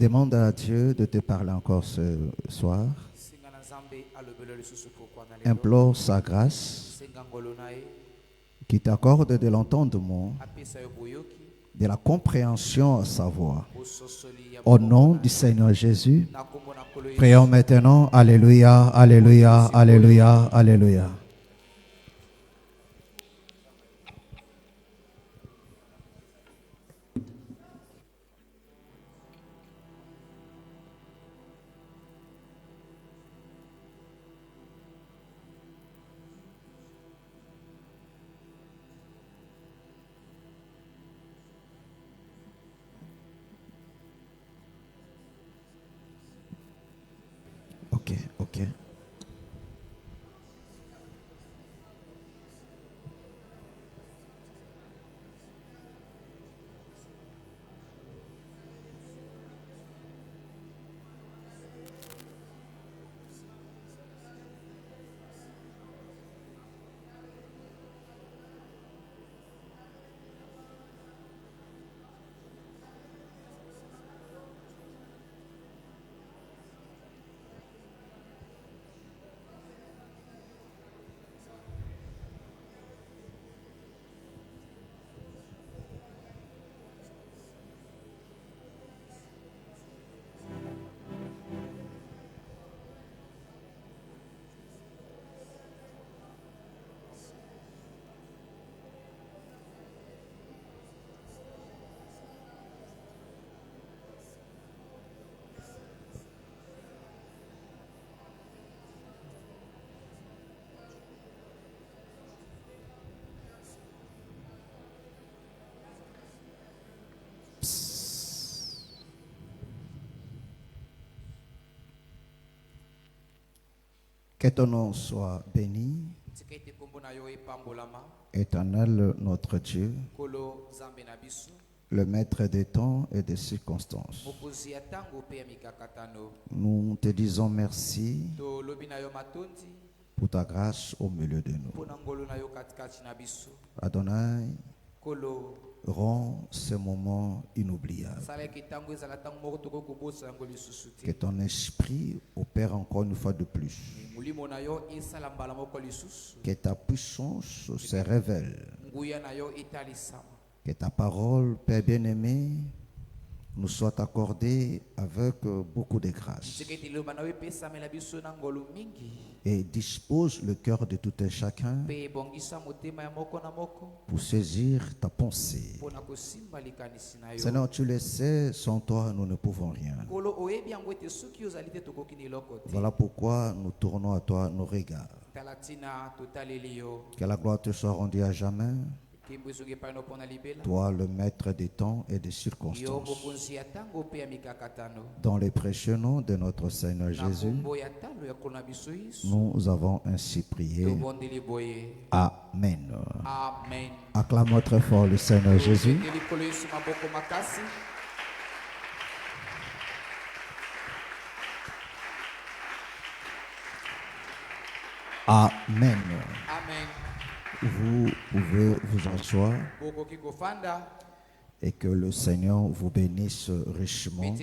Demande à Dieu de te parler encore ce soir. Implore sa grâce qui t'accorde de l'entendement, de la compréhension à sa voix. Au nom du Seigneur Jésus, prions maintenant. Alléluia, alléluia, alléluia, alléluia. Ok, ok. Que ton nom soit béni, Éternel notre Dieu, le maître des temps et des circonstances. Nous te disons merci pour ta grâce au milieu de nous. Adonai, rends ce moment inoubliable. Que ton esprit opère encore une fois de plus. Que ta puissance se révèle. Que ta parole, Père bien-aimé, nous soit accordée avec beaucoup de grâce. Et dispose le cœur de tout un chacun pour saisir ta pensée. Seigneur, tu le sais, sans toi, nous ne pouvons rien. Voilà pourquoi nous tournons à toi nos regards. Que la gloire te soit rendue à jamais. Toi, le maître des temps et des circonstances. Dans les précieux noms de notre Seigneur Jésus, nous avons ainsi prié. Amen. Acclamons très fort le Seigneur Jésus. Amen. Vous pouvez vous asseoir et que le Seigneur vous bénisse richement.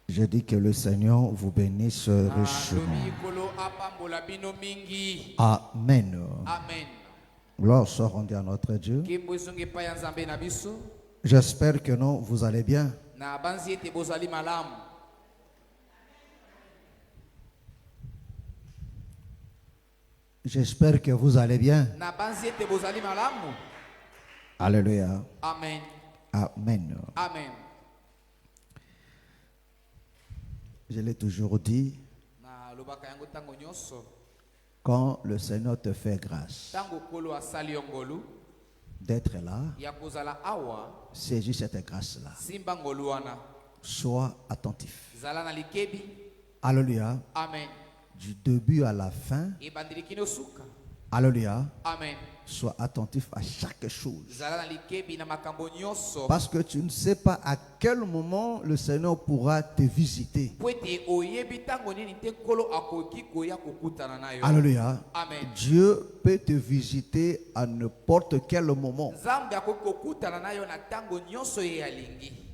Je dis que le Seigneur vous bénisse richement. Amen. Gloire soit rendue à notre Dieu. J'espère que non, vous allez bien. J'espère que vous allez bien. Alléluia. Amen. Amen. Amen. Je l'ai toujours dit, quand le Seigneur te fait grâce d'être là, saisis cette grâce-là. Sois attentif. Alléluia. Amen. Du début à la fin, Alléluia. Amen. Sois attentif à chaque chose. Parce que tu ne sais pas à quel moment le Seigneur pourra te visiter. Alléluia. Amen. Dieu peut te visiter à n'importe quel moment.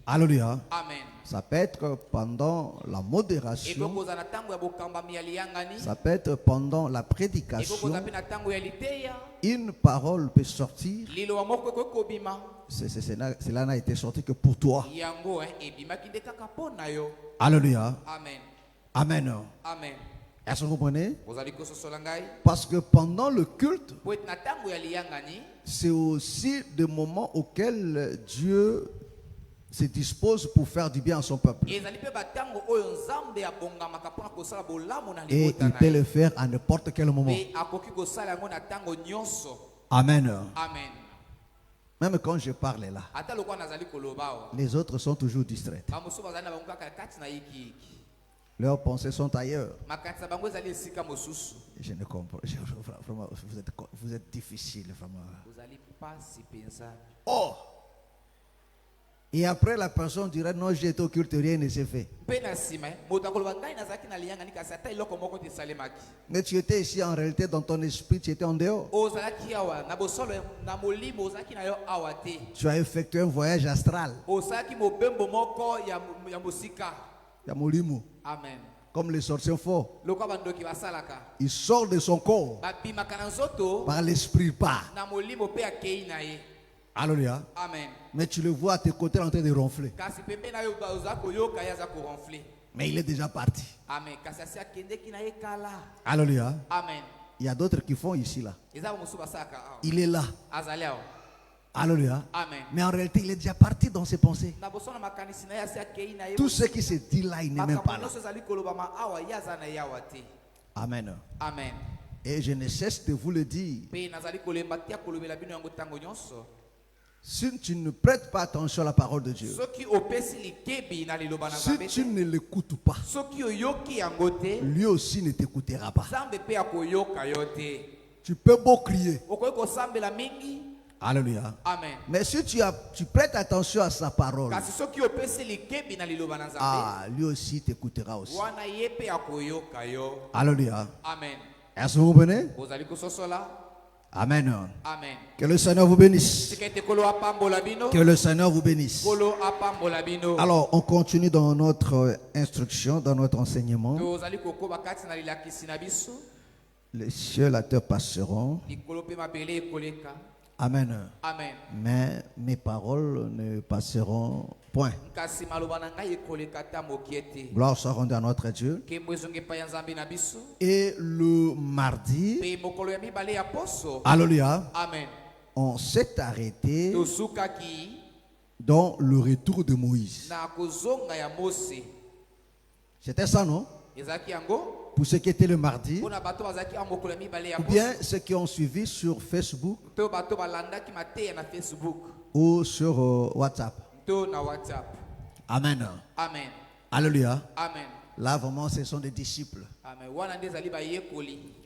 Alléluia. Amen. Ça peut être pendant la modération. Ça peut être pendant la prédication. Une parole peut sortir. Cela n'a été sorti que pour toi. Alléluia. Amen. Amen. Amen. Est-ce que vous comprenez? Parce que pendant le culte, c'est aussi des moments auxquels Dieu se dispose pour faire du bien à son peuple. Et il peut le faire à n'importe quel moment. Amen. Amen. Même quand je parle là, les autres sont toujours distraits. Leurs pensées sont ailleurs. Je ne comprends pas. Vraiment, vous êtes difficile. Vraiment. Oh! Et après, la personne dirait non, j'ai été au culte, rien ne s'est fait. Mais tu étais ici en réalité dans ton esprit, tu étais en dehors. Tu as effectué un voyage astral. Amen. Comme les sorciers font. Il sort de son corps par l'esprit pas. Alléluia. Amen. Mais tu le vois à tes côtés en train de ronfler. Mais il est déjà parti. Amen. Alléluia. Amen. Il y a d'autres qui font ici là. Il est là. Alléluia. Amen. Mais en réalité, il est déjà parti dans ses pensées. Tout ce qui se dit là, il n'est même pas là. Amen. Amen. Et je ne cesse de vous le dire. Si tu ne prêtes pas attention à la parole de Dieu, si tu ne l'écoutes pas, lui aussi ne t'écoutera pas. Tu peux beau crier. Alléluia. Amen. Mais si tu prêtes attention à sa parole, lui aussi t'écoutera aussi. Alléluia. Amen. Est-ce que vous comprenez? Amen. Amen. Que le Seigneur vous bénisse. Que le Seigneur vous bénisse. Alors, on continue dans notre instruction, dans notre enseignement. Les cieux, la terre passeront. Amen. Amen. Mais mes paroles ne passeront point. Gloire soit rendue à notre Dieu. Et le mardi, alléluia, Amen. on s'est arrêté dans le retour de Moïse. C'était ça, non? Pour ceux qui étaient le mardi, ou bien ceux qui ont suivi sur Facebook ou sur WhatsApp. Amen. Amen. Alléluia. Amen. Là, vraiment, ce sont des disciples.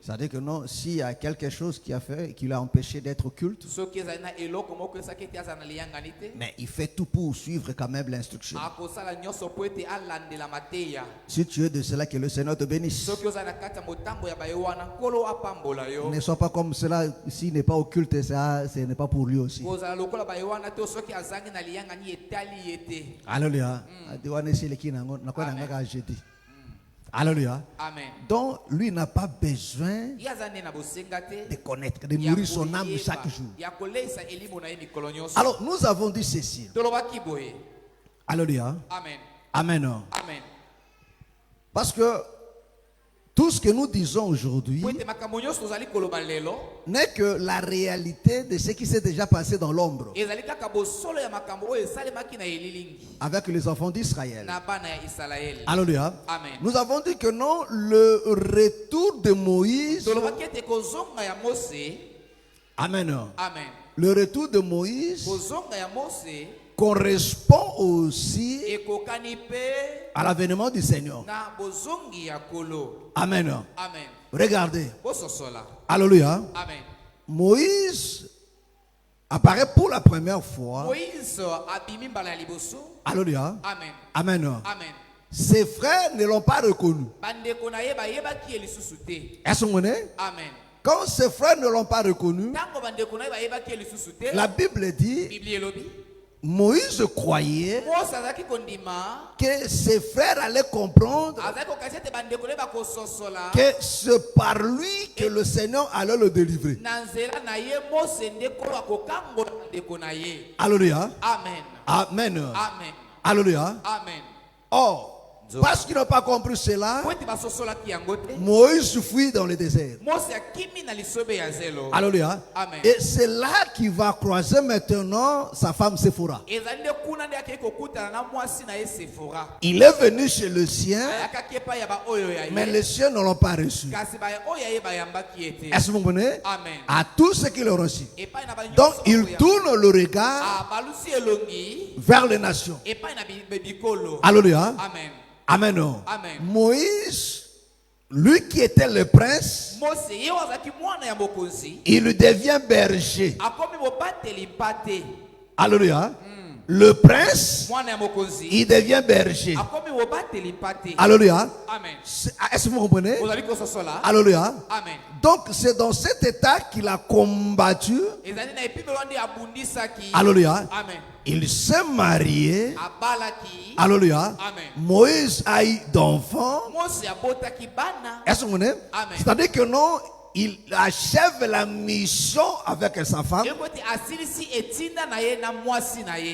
C'est-à-dire que non, s'il y a quelque chose qui a fait, qui l'a empêché d'être au culte, mais il fait tout pour suivre quand même l'instruction. Si tu es de cela, que le Seigneur te bénisse. Ne sois pas comme cela, s'il n'est pas au culte, ça, ce n'est pas pour lui aussi. Alléluia. Alléluia. Amen. Donc, lui n'a pas besoin de connaître, de nourrir son âme chaque jour. Alors, nous avons dit ceci. Alléluia. Amen. Amen. Amen. Parce que tout ce que nous disons aujourd'hui n'est que la réalité de ce qui s'est déjà passé dans l'ombre avec les enfants d'Israël. Alléluia. Amen. Nous avons dit que non, le retour de Moïse. Amen. Amen. Le retour de Moïse correspond aussi à l'avènement du Seigneur. Amen. Amen. Regardez. Alléluia. Moïse apparaît pour la première fois. Alléluia. Amen. Ses frères ne l'ont pas reconnu. Est-ce que vous connaissez? Amen. Quand ses frères ne l'ont pas reconnu, la Bible dit, Moïse croyait que ses frères allaient comprendre que c'est par lui que le Seigneur allait le délivrer. Alléluia. Amen. Amen. Alléluia. Amen. Or, parce qu'ils n'ont pas compris cela, Moïse fuit dans le désert. Alléluia. Et c'est là qu'il va croiser maintenant sa femme Séphora. Il est venu chez le sien, mais les siens ne l'ont pas reçu. Est-ce que vous comprenez? À tous ceux qui l'ont reçu. Donc il tourne le regard vers les nations. Alléluia. Amen. Amen. Moïse, lui qui était le prince, il devient berger. Alléluia. Le prince, il devient berger. Alléluia. Est-ce que vous comprenez? Alléluia. Donc c'est dans cet état qu'il a combattu. Alléluia. Il s'est marié. Alléluia. Moïse a eu d'enfants. Est-ce que vous comprenez? C'est-à-dire que non, il achève la mission avec sa femme.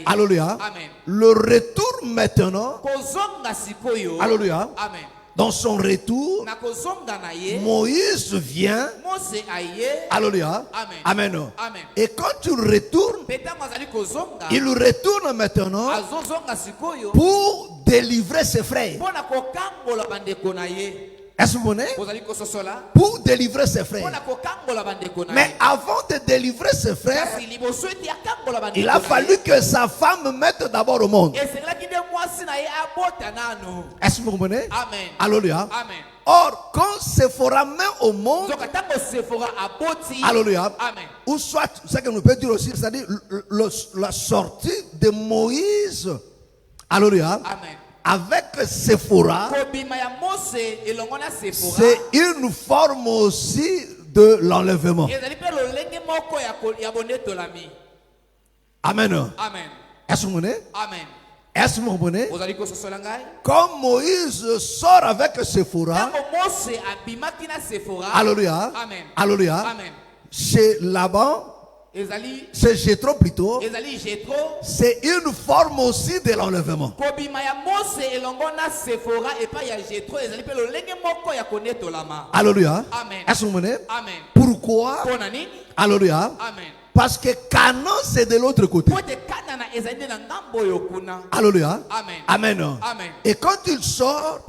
Alléluia. Le retour maintenant. Alléluia. Dans son retour, Moïse vient. Alléluia. Amen. Et quand il retourne, il retourne maintenant pour délivrer ses frères. Est-ce que vous connaissez? Pour délivrer ses frères. Mais avant de délivrer ses frères, il a fallu que sa femme mette d'abord au monde. Est-ce que vous comprenez? Amen. Alléluia. Amen. Or, quand Séphora met au monde, alléluia, ou soit, ce que nous pouvons dire aussi, c'est-à-dire la sortie de Moïse, alléluia, avec Séphora, c'est une forme aussi de l'enlèvement. Amen. Est-ce que vous comprenez? Amen. Est-ce que vous comprenez? Quand Moïse sort avec Séphora, alléluia, alléluia, chez Laban, c'est Jéthro plutôt, c'est une forme aussi de l'enlèvement. Alléluia. Est-ce que vous comprenez? Pourquoi? Alléluia. Parce que Canaan c'est de l'autre côté. Alléluia. Amen. Amen. Et quand il sort,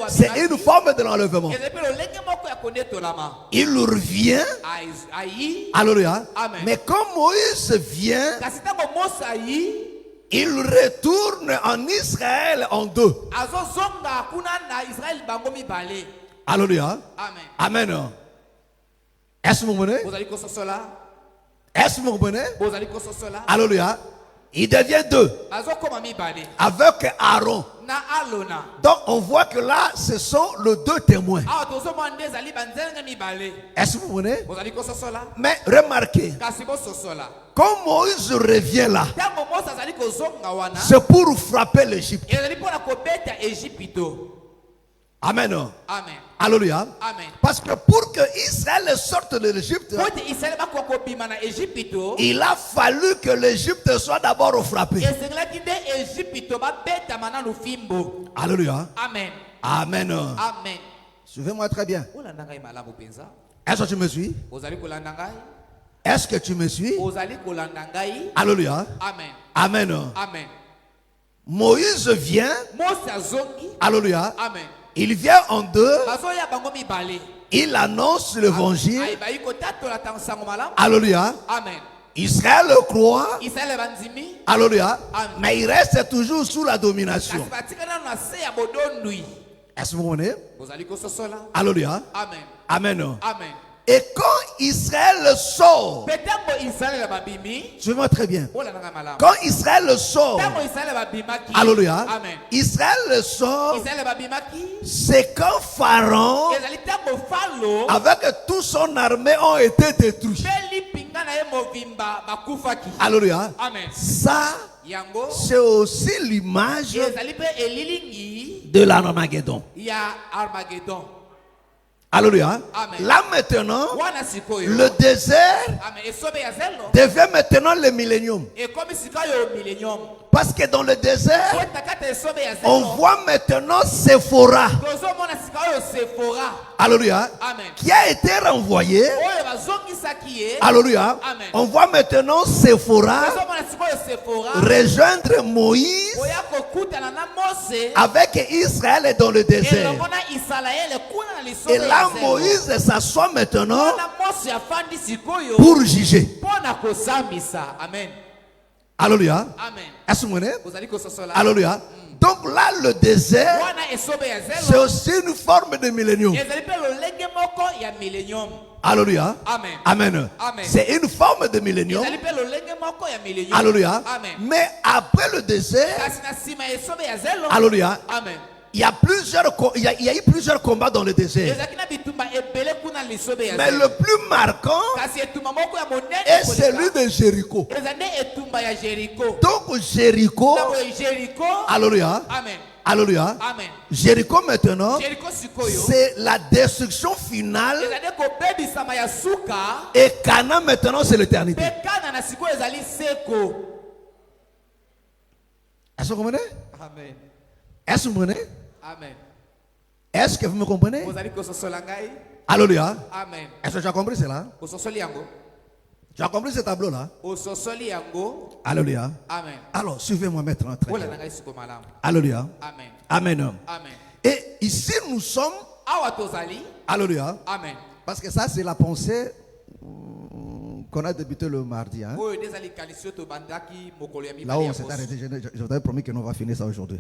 c'est une forme de l'enlèvement. Il revient. Alléluia. Mais quand Moïse vient, il retourne en Israël en deux. Alléluia. Amen. Est-ce que vous comprenez? Est-ce que vous comprenez? Alléluia. Il devient deux. Avec Aaron. Donc on voit que là, ce sont les deux témoins. Est-ce que vous comprenez? Mais remarquez, quand Moïse revient là, c'est pour frapper l'Égypte. Amen. Amen. Alléluia. Amen. Parce que pour que Israël sorte de l'Égypte, il a fallu que l'Égypte soit d'abord frappée. Alléluia. Amen. Amen. Amen. Suivez-moi très bien. Est-ce que tu me suis? Est-ce que tu me suis? Alléluia. Amen. Amen. Amen. Moïse vient. Alléluia. Amen. Il vient en deux. Il annonce l'évangile. Alléluia. Amen. Israël croit. Alléluia. Mais il reste toujours sous la domination. Est-ce que vous comprenez? Alléluia. Amen. Amen. Amen. Et quand Israël sort, suivez-moi très bien. Quand Israël sort, alléluia, Israël sort, c'est quand Pharaon, avec toute son armée, ont été détruits. Alléluia. Ça, c'est aussi l'image de l'Armageddon. Alléluia. Là maintenant, le désert devient maintenant le millénium. Parce que dans le désert, on voit maintenant Séphora. Alléluia. Qui a été renvoyé. Alléluia. On voit maintenant Séphora rejoindre Moïse avec Israël dans le désert. Et là, Moïse s'assoit maintenant pour juger. Amen. Alléluia. Amen. Alléluia. Donc là, le désert, c'est aussi une forme de millénium. Alléluia. Amen. C'est une forme de millénium. Alléluia. Mais après le désert, alléluia, il y a eu plusieurs combats dans le désert. Mais le plus marquant est celui de Jéricho. Donc Jéricho, alléluia, alléluia, Jéricho maintenant, c'est la destruction finale. Et Canaan maintenant, c'est l'éternité. Est-ce que vous comprenez? Amen. Est-ce que vous comprenez? Amen. Est-ce que vous me comprenez? Alléluia. Amen. Est-ce que tu as compris cela? Tu as compris ce tableau-là? Alléluia. Amen. Alors, suivez-moi maintenant. Alléluia. Amen. Amen. Amen. Et ici, nous sommes. Alléluia. Amen. Parce que ça, c'est la pensée qu'on a débuté le mardi. Hein? Là où on s'est arrêté, je vous avais promis que nous va finir ça aujourd'hui.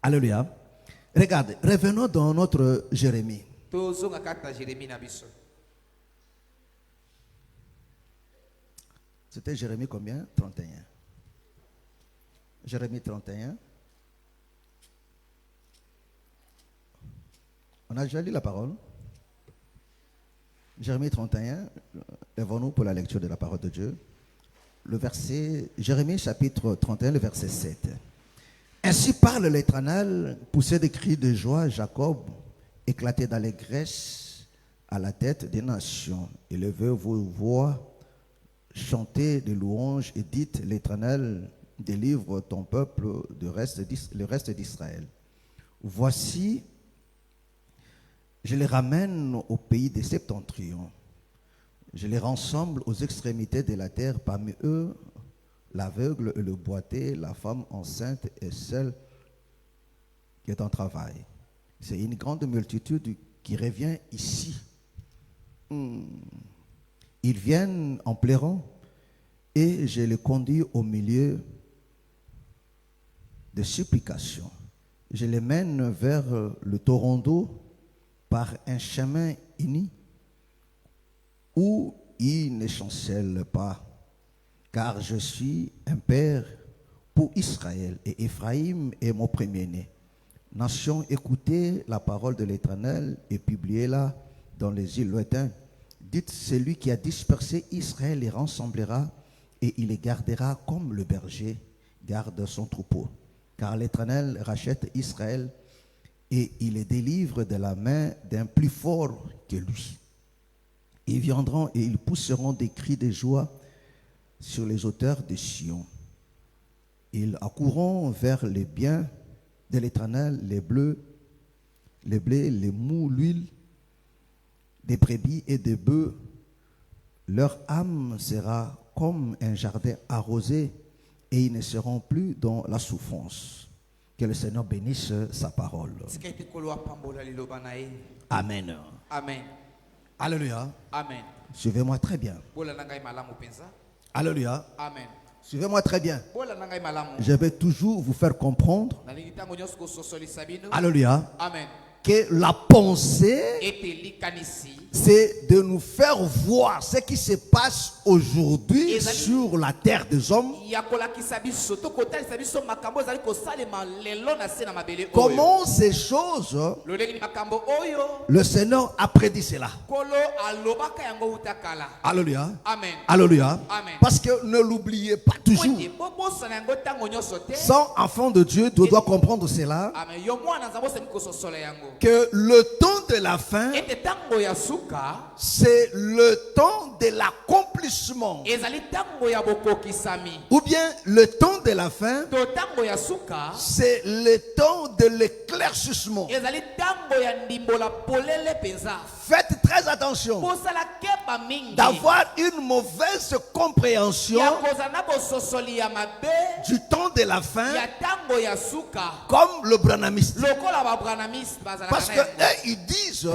Alléluia. Regardez, revenons dans notre Jérémie. C'était Jérémie combien? 31. Jérémie 31. On a déjà lu la parole. Jérémie 31, lèvons-nous pour la lecture de la parole de Dieu. Le verset, Jérémie chapitre 31, le verset 7. Ainsi parle l'Éternel, poussé des cris de joie, Jacob, éclaté d'allégresse à la tête des nations. Élevez vos voix, chantez des louanges et dites, l'Éternel délivre ton peuple le reste d'Israël. Voici, je les ramène au pays des septentrions. Je les rassemble aux extrémités de la terre. Parmi eux, l'aveugle et le boiteux, la femme enceinte et celle qui est en travail. C'est une grande multitude qui revient ici. Ils viennent en pleurant et je les conduis au milieu de supplications. Je les mène vers le torrent d'eau par un chemin uni où ils ne chancellent pas, car je suis un père pour Israël et Éphraïm est mon premier-né. Nation, écoutez la parole de l'Éternel et publiez-la dans les îles lointaines. Dites, celui qui a dispersé Israël les rassemblera et il les gardera comme le berger garde son troupeau. Car l'Éternel rachète Israël et il les délivre de la main d'un plus fort que lui. Ils viendront et ils pousseront des cris de joie sur les hauteurs de Sion. Ils accourront vers les biens de l'Éternel, les blés, les mous, l'huile, des brebis et des bœufs. Leur âme sera comme un jardin arrosé et ils ne seront plus dans la souffrance. Que le Seigneur bénisse sa parole. Amen. Amen. Alléluia. Amen. Suivez-moi très bien. Alléluia. Amen. Suivez-moi très bien. Je vais toujours vous faire comprendre. Alléluia. Amen. que la pensée, c'est de nous faire voir ce qui se passe aujourd'hui sur la terre des hommes. Comment ces choses, le Seigneur a prédit cela. Alléluia. Amen. Alléluia. Amen. Parce que ne l'oubliez pas toujours. Sans enfant de Dieu, tu dois comprendre cela. Que le temps de la fin, c'est le temps de l'accomplissement. Ou bien le temps de la fin, c'est le temps de l'éclaircissement. Faites très attention d'avoir une mauvaise compréhension du temps de la fin comme le branhamiste. Parce que eux, ils disent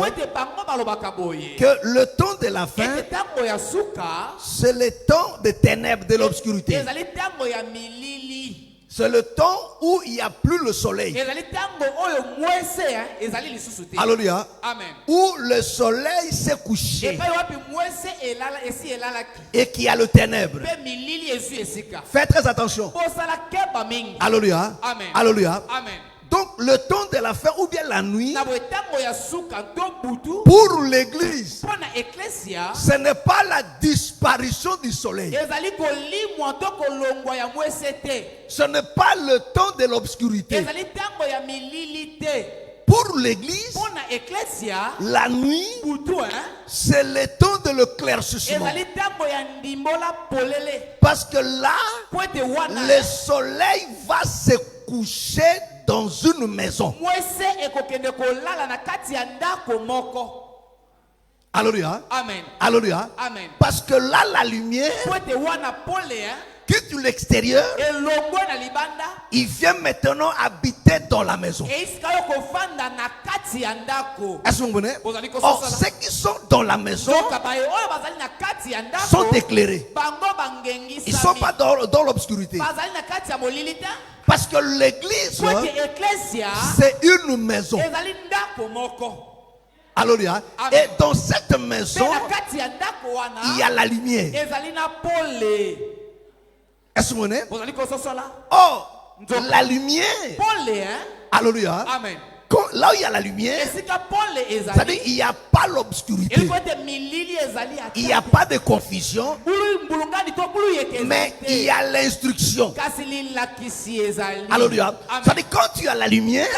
que le temps de la fin, c'est le temps des ténèbres, de l'obscurité. C'est le temps où il n'y a plus le soleil. Alléluia. Où le soleil s'est couché et qu'il y a le ténèbre. Faites très attention. Alléluia. Alléluia. Donc le temps de la fin ou bien la nuit, pour l'église, ce n'est pas la disparition du soleil. Ce n'est pas le temps de l'obscurité. Pour l'église, la nuit, c'est le temps de l'éclaircissement. Parce que là, le soleil va se coucher dans une maison. Alléluia. Amen. Alléluia. Amen. Parce que là, la lumière quitte l'extérieur, il vient maintenant habiter dans la maison. Est-ce que vous comprenez? Or, ceux qui sont dans la maison sont éclairés. Ils ne sont pas dans l'obscurité. Parce que l'église, c'est une maison. Alléluia. Et dans cette maison, il y a la lumière. Est-ce que vous comprenez? Or, la lumière, alléluia. Amen. Là où il y a la lumière, c'est-à-dire il n'y a pas l'obscurité. Il n'y a pas de confusion. Mais il y a l'instruction. Alléluia. C'est-à-dire quand tu as la lumière,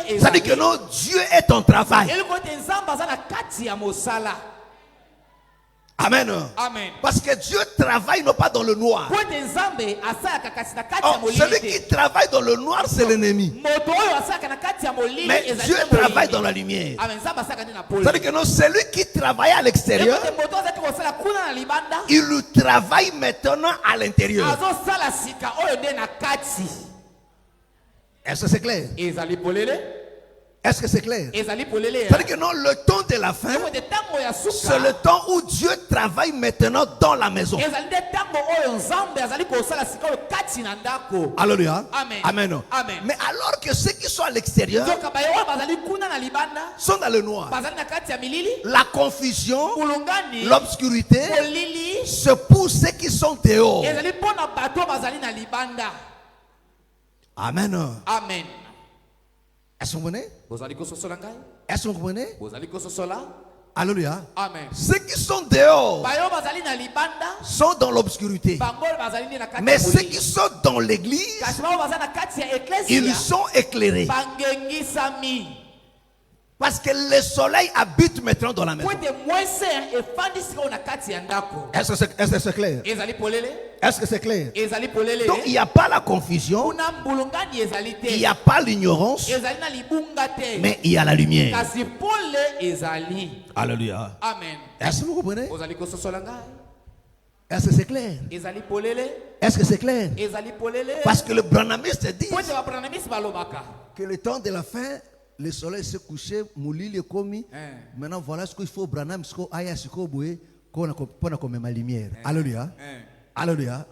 c'est-à-dire que non, Dieu est en travail. Amen. Amen. Parce que Dieu travaille non pas dans le noir. Oh, celui qui travaille dans le noir, c'est l'ennemi. Mais Dieu travaille dans la lumière. C'est-à-dire que non, celui qui travaille à l'extérieur, il lui travaille maintenant à l'intérieur. Est-ce que c'est clair? Est-ce que c'est clair? C'est-à-dire que non, le temps de la fin, c'est le temps où Dieu travaille maintenant dans la maison. Alléluia. Amen. Amen. Amen. Mais alors que ceux qui sont à l'extérieur sont dans le noir. La confusion, l'obscurité, c'est pour ceux qui sont dehors. Amen. Amen. Est-ce que vous comprenez? Est-ce que vous comprenez? Alléluia. Amen. Ceux qui sont dehors sont dans l'obscurité. Mais ceux qui sont dans l'église, ils sont éclairés. Parce que le soleil habite maintenant dans la maison. Est-ce que c'est clair? Est-ce que c'est clair? Donc il n'y a pas la confusion, il n'y a pas l'ignorance, mais il y a la lumière. Alléluia. Amen. Est-ce que vous comprenez? Est-ce que c'est clair? Est-ce que c'est clair? Parce que le branhamiste dit que le temps de la fin, le soleil s'est couché, Moulili est commis. Maintenant, voilà ce qu'il faut. Branham, ce qu'on a comme ma lumière. Alléluia. Alléluia.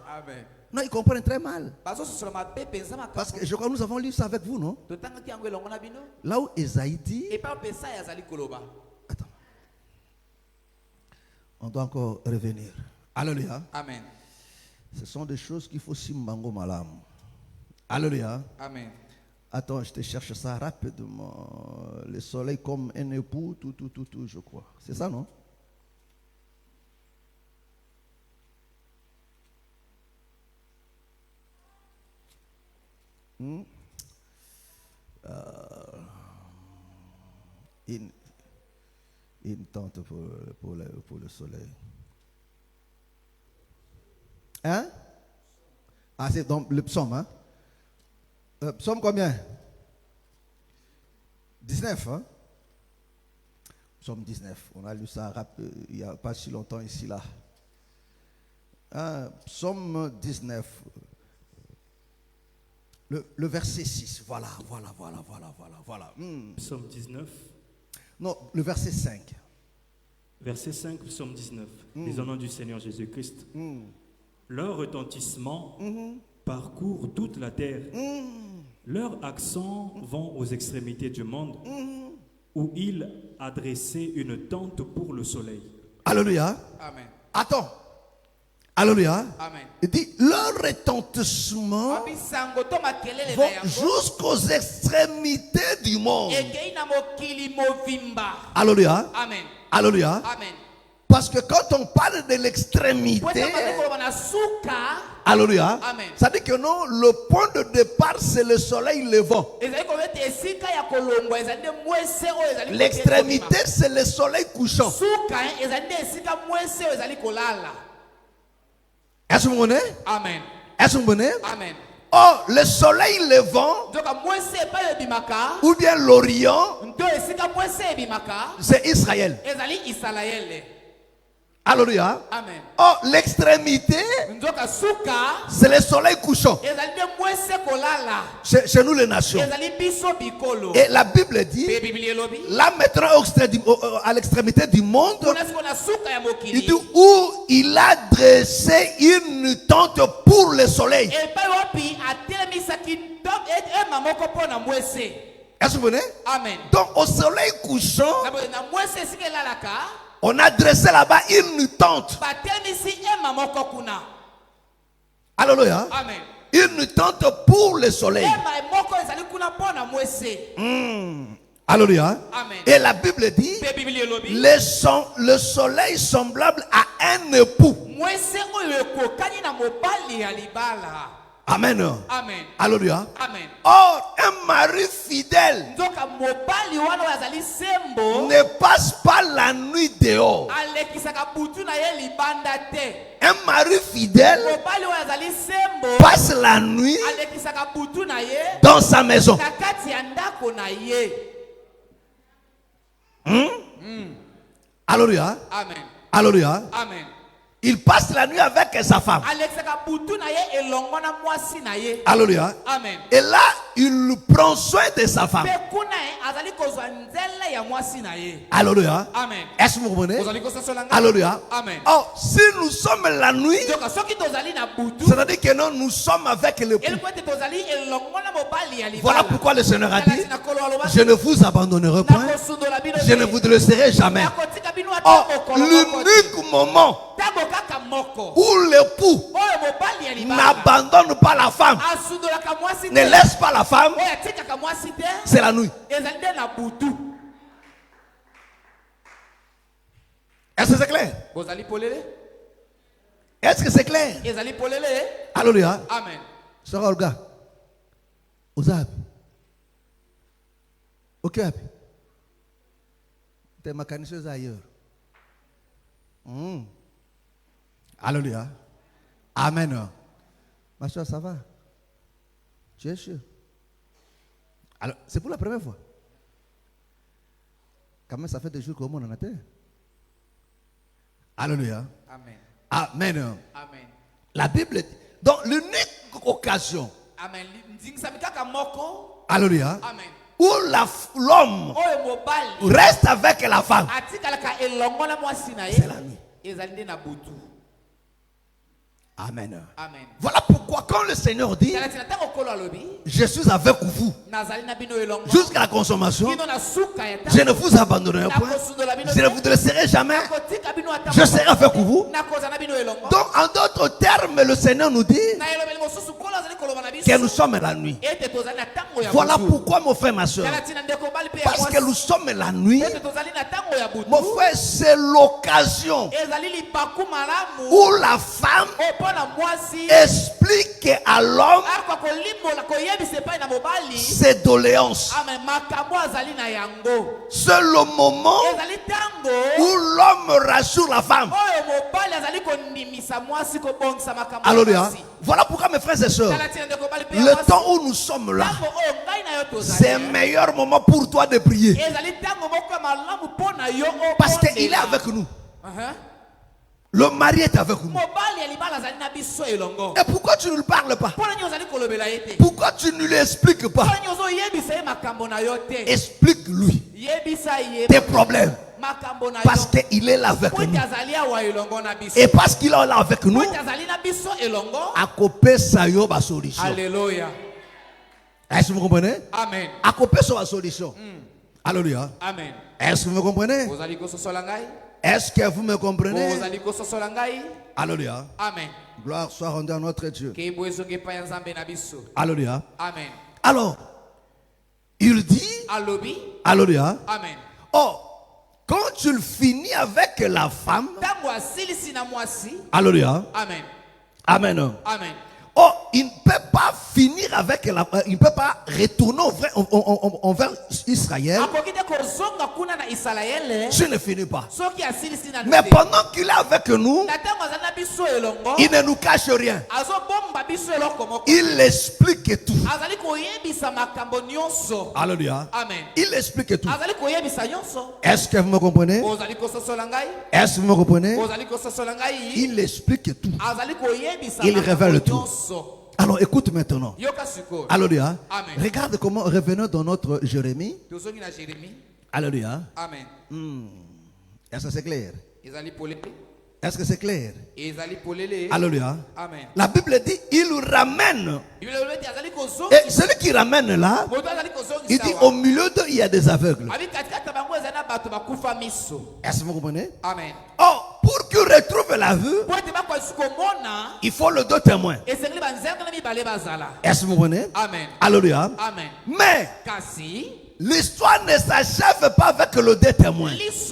Non, ils comprennent très mal. Parce que je crois que nous avons lu ça avec vous, non? Là où Esaïe dit... Attends. On doit encore revenir. Alléluia. Amen. Ce sont des choses qu'il faut simbango malam. Alléluia. Amen. Attends, je te cherche ça rapidement. Le soleil comme un époux, tout, je crois. C'est ça, non? Une tente pour le soleil. Hein? Ah, c'est donc le psaume, hein? Psaume combien? 19, hein? Psaume 19. On a lu ça il n'y a pas si longtemps ici, là. Psaume 19. Le verset 6. Voilà. Psaume 19. Non, le verset 5. Verset 5, psaume 19. Les au nom du Seigneur Jésus-Christ. Leur retentissement parcourt toute la terre. Leurs accents vont aux extrémités du monde, où il a dressé une tente pour le soleil. Alléluia. Amen. Attends. Alléluia. Amen. Il dit, leur retentissement vont jusqu'aux extrémités du monde. Alléluia. Amen. Alléluia. Amen. Parce que quand on parle de l'extrémité, alléluia, ça dit que non, le point de départ c'est le soleil levant. L'extrémité c'est le soleil couchant. Est-ce que vous comprenez? Amen. Est-ce que vous comprenez? Amen. Oh, le soleil levant ou bien l'Orient, c'est Israël. Alléluia. Amen. Oh, l'extrémité, c'est le soleil couchant. Chez nous les nations. Et la Bible dit, là maintenant à l'extrémité du monde, il dit où il a dressé une tente pour le soleil. Est-ce que vous venez? Amen. Donc au soleil couchant, on a dressé là-bas une tente. Alléluia. Amen. Une tente pour le soleil. Alléluia. Amen. Et la Bible dit, le soleil semblable à un époux. Amen. Amen. Alléluia. Amen. Or, un mari fidèle ne passe pas la nuit dehors. Un mari fidèle passe la nuit dans sa maison. Alléluia. Amen. Alléluia. Amen. Il passe la nuit avec sa femme. Alléluia. Amen. Et là, il prend soin de sa femme. Alléluia. Amen. Est-ce que vous comprenez? Alléluia. Amen. Oh, si nous sommes la nuit, c'est-à-dire que non, nous sommes avec l'époux. Voilà pourquoi le Seigneur a dit, je ne vous abandonnerai point, je ne vous laisserai jamais. Oh, l'unique moment où l'époux n'abandonne pas la femme, ne laisse pas la femme, c'est la nuit. Est-ce que c'est clair? Est-ce que c'est clair? Alléluia. Amen. Sœur Olga, Ozab, ok, t'es mécanicien ailleurs. Alléluia. Amen. Ma soeur, ça va? Tu es sûr? Alors, c'est pour la première fois. Quand même, ça fait des jours qu'au monde en a terre. Alléluia. Amen. Amen. Amen. La Bible dit, donc l'unique occasion. Amen. Alléluia. Amen. Où l'homme reste avec la femme, c'est la nuit. Amen. Voilà pourquoi quand le Seigneur dit je suis avec vous jusqu'à la consommation, je ne vous abandonnerai point, je ne vous laisserai jamais, je serai avec vous. Donc en d'autres termes, le Seigneur nous dit que nous sommes la nuit. Voilà pourquoi mon frère, ma soeur, parce que nous sommes la nuit, mon frère, c'est l'occasion où la femme explique à l'homme ses doléances. C'est le moment où l'homme rassure la femme. Alléluia. Voilà pourquoi mes frères et sœurs, le temps où nous sommes là, c'est le meilleur moment pour toi de prier. Parce qu'il est avec nous. Le mari est avec nous. Et pourquoi tu ne lui parles pas? Pourquoi tu ne lui expliques pas? Explique-lui tes problèmes. Parce qu'il est là avec nous. Et parce qu'il est là avec nous, à couper sa solution. Alléluia. Est-ce que vous comprenez? Amen. À couper sa solution. Alléluia. Amen. Est-ce que vous me comprenez? Est-ce que vous me comprenez? Alléluia. Amen. Gloire soit rendue à notre Dieu. Alléluia. Amen. Alors, il dit, Alléluia. Amen. Oh, quand tu finis avec la femme, Alléluia. Amen. Amen. Amen. Oh, il ne peut pas finir avec la, il ne peut pas retourner envers Israël. Je ne finis pas. Mais pendant qu'il est avec nous, il ne nous cache rien. Il explique tout. Alléluia. Amen. Il explique tout. Est-ce que vous me comprenez? Est-ce que vous me comprenez? Il explique tout. Il révèle tout. Alors écoute maintenant. Alléluia. Regarde comment revenons dans notre Jérémie. Alléluia. Amen. Est-ce que c'est clair? Est-ce que c'est clair? Alléluia. Amen. La Bible dit il ramène. Et celui qui ramène là, il dit au milieu d'eux il y a des aveugles. Est-ce que vous comprenez? Amen. Oh, pour qu'il retrouve la vue, il faut le deux témoins. Est-ce que vous comprenez? Amen. Alléluia. Amen. Mais l'histoire ne s'achève pas avec le deux témoins. Est-ce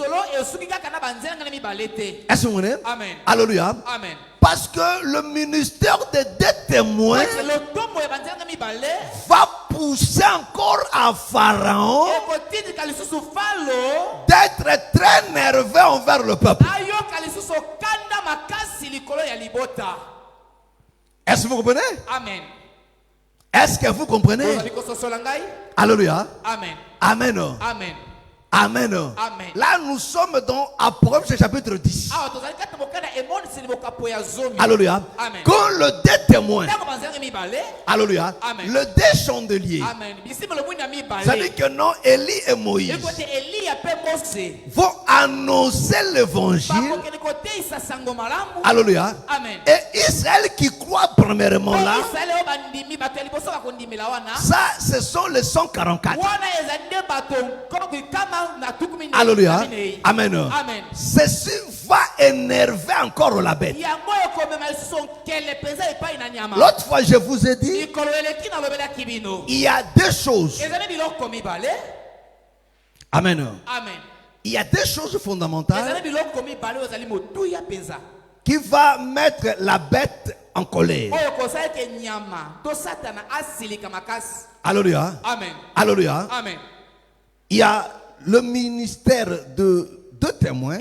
que vous comprenez? Amen. Alléluia. Amen. Parce que le ministère des deux témoins va pousser encore à Pharaon d'être très nerveux envers le peuple. Est-ce que vous comprenez? Amen. Est-ce que vous comprenez? Alléluia. Amen. Amen. Amen. Amen. Amen. Là, nous sommes dans Apocalypse chapitre 10. Alléluia. Amen. Quand le deux témoins, alléluia, Amen. le deux chandeliers, Amen. ça dit que non, Élie et Moïse vont annoncer l'évangile. Alléluia. Amen. Et Israël qui croit premièrement là, ça, ce sont les 144. Alléluia. Amen. Amen. Ceci va énerver encore la bête. L'autre fois, je vous ai dit, il y a deux choses. Amen. Amen. Il y a deux choses fondamentales qui va mettre la bête en colère. Alléluia. Amen. Alléluia. Amen. Il y a le ministère de deux témoins.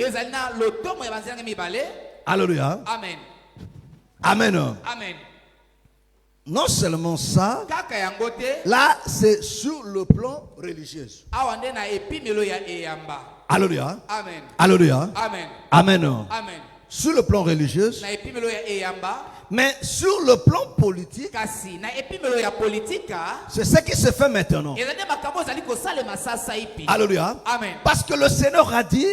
Alléluia. Amen. Amen. Amen. Non seulement ça, là c'est sur le plan religieux. Alléluia. Amen. Alléluia. Amen. Amen. Amen. sur le plan religieux, mais sur le plan politique, c'est ce qui se fait maintenant. Alléluia. Amen. Parce que le Seigneur a dit,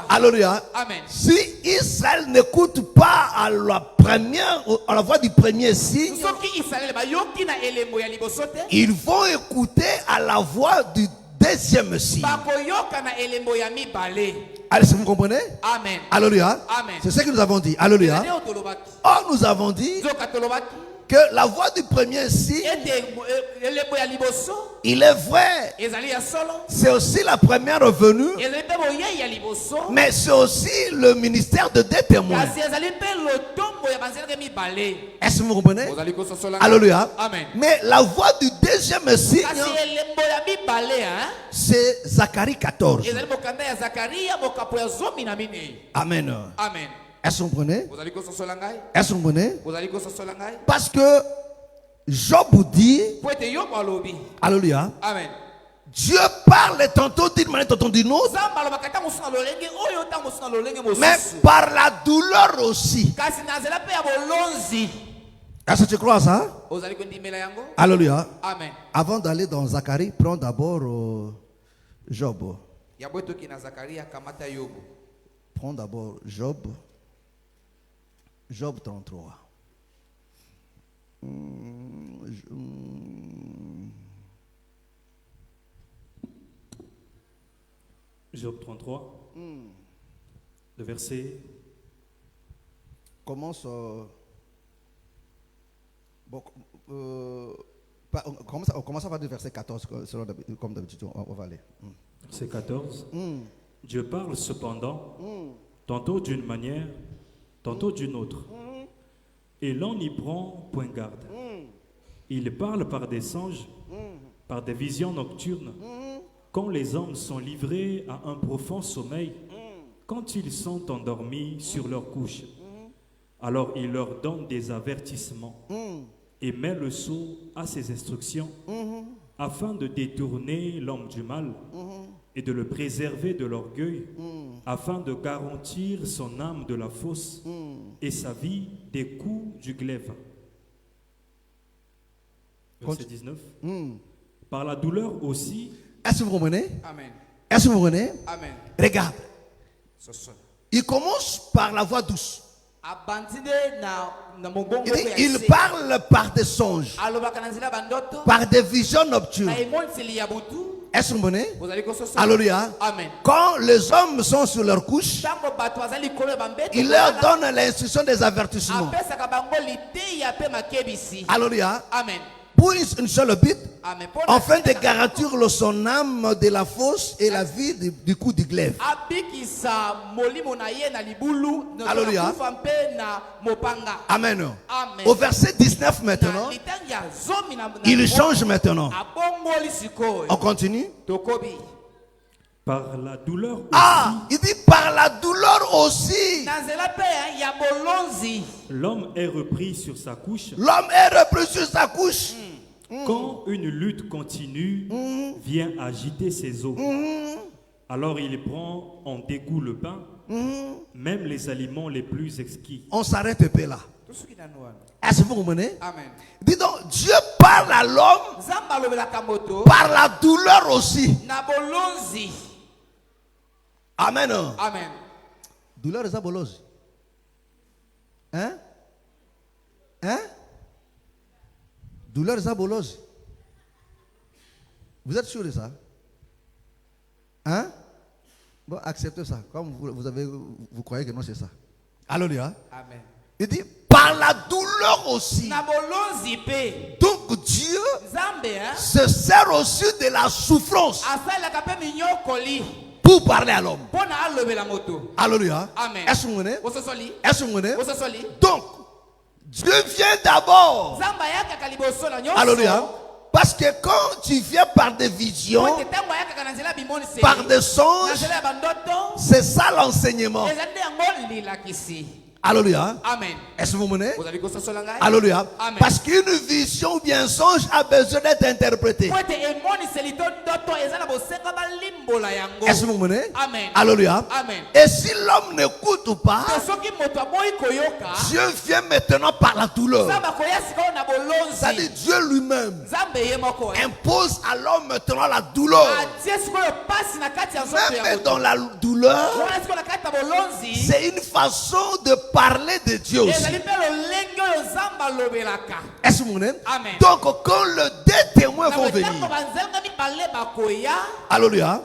alléluia, si Israël n'écoute pas à la voix du premier signe, ils vont écouter à la voix du deuxième signe. Allez, vous comprenez? Amen. Alléluia. Amen. C'est ce que nous avons dit. Alléluia. Or, nous avons dit que la voix du premier signe, il est vrai, c'est aussi la première venue, mais c'est aussi le ministère de deux témoins. Est-ce que vous comprenez? Alléluia. Amen. Mais la voix du deuxième signe, c'est Zacharie 14. Amen. Amen. Est-ce que vous comprenez? Est-ce que vous comprenez? Parce que Job dit, alléluia, Amen. Dieu parle tantôt d'une manière, tantôt d'une autre, mais par la douleur aussi. Est-ce que tu crois ça? Alléluia. Amen. Avant d'aller dans Zacharie, prends d'abord Job. Prends d'abord Job. Job 33. Job 33. Le verset. Commence. On commence par le verset 14, comme d'habitude. On va aller. Verset 14. Dieu parle cependant, tantôt d'une manière, tantôt d'une autre. Et l'on n'y prend point garde. Il parle par des songes, par des visions nocturnes, quand les hommes sont livrés à un profond sommeil, quand ils sont endormis sur leur couche. Alors il leur donne des avertissements et met le sceau à ses instructions, afin de détourner l'homme du mal et de le préserver de l'orgueil, afin de garantir son âme de la fosse et sa vie des coups du glaive. Verset 19. Par la douleur aussi. Est-ce que vous comprenez? Amen. Est-ce que vous comprenez? Amen. Regarde. Il commence par la voix douce. Il parle par des songes, par des visions nocturnes. Est-ce que vous comprenez? Alléluia. Amen. Quand les hommes sont sur leur couche, il leur donne l'instruction des avertissements. Alléluia. Amen. Pour une seule but, afin de garantir son âme de la fosse et la vie du coup du glaive. Alléluia. Amen. Au verset 19 maintenant, il change maintenant. On continue. Par la douleur aussi. Ah, il dit par la douleur aussi. L'homme est repris sur sa couche. L'homme est repris sur sa couche. Quand une lutte continue vient agiter ses os, alors il prend en dégoût le pain, même les aliments les plus exquis. On s'arrête un peu là. Est-ce que vous comprenez? Amen. Dis donc, Dieu parle à l'homme par la douleur aussi. Amen. Amen. Douleur est abolosi. Hein? Hein? Douleur est abolosi. Vous êtes sûr de ça? Hein? Bon, acceptez ça. Comme vous croyez que non, c'est ça. Alléluia. Amen. Il dit par la douleur aussi. Donc Dieu se sert aussi de la souffrance pour parler à l'homme. Alléluia. Amen. Est-ce que vous comprenez? Est-ce que vous comprenez? Donc, Dieu vient d'abord. Alléluia. Parce que quand tu viens par des visions, par des songes, c'est ça l'enseignement. Alléluia. Amen. Est-ce que vous me menez? Vous avez conscience de l'angai? Alléluia. Amen. Parce qu'une vision ou bien un songe a besoin d'être interprété. Est-ce que vous me menez? Amen. Alléluia. Amen. Et si l'homme n'écoute pas, Dieu vient maintenant par la douleur. C'est-à-dire Dieu lui-même impose à l'homme maintenant la douleur. Même dans la douleur, c'est une façon de parler de Dieu aussi. Est-ce que vous comprenez? Donc quand les deux témoins vont venir, alléluia,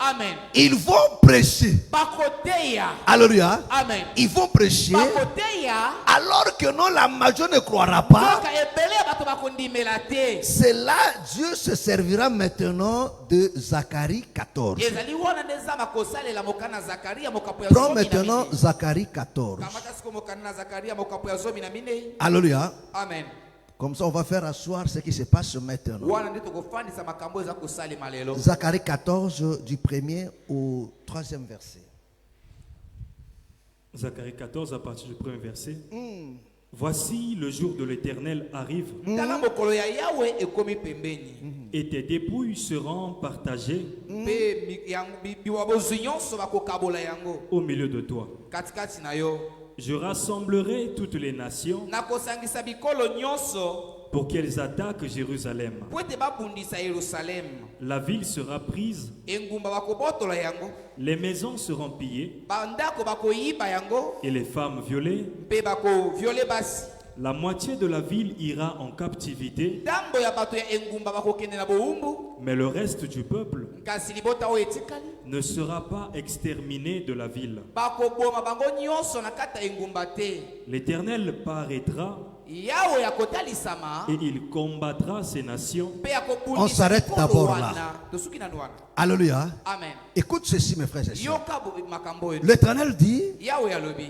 ils vont prêcher. Alléluia. Ils vont prêcher alors que non, la majorité ne croira pas. C'est là Dieu se servira maintenant de Zacharie 14. Prends maintenant Zacharie 14. Alléluia. Amen. Comme ça, on va faire asseoir ce qui se passe maintenant. Zacharie 14, du 1er au 3e verset. Zacharie 14, à partir du 1er verset. Voici le jour de l'Éternel arrive. Et tes dépouilles seront partagées au milieu de toi. Je rassemblerai toutes les nations pour qu'elles attaquent Jérusalem. La ville sera prise, les maisons seront pillées et les femmes violées. La moitié de la ville ira en captivité, mais le reste du peuple ne sera pas exterminé de la ville. L'Éternel paraîtra et il combattra ces nations. On s'arrête d'abord là. Alléluia. Amen. Écoute ceci, mes frères et sœurs. L'Éternel dit,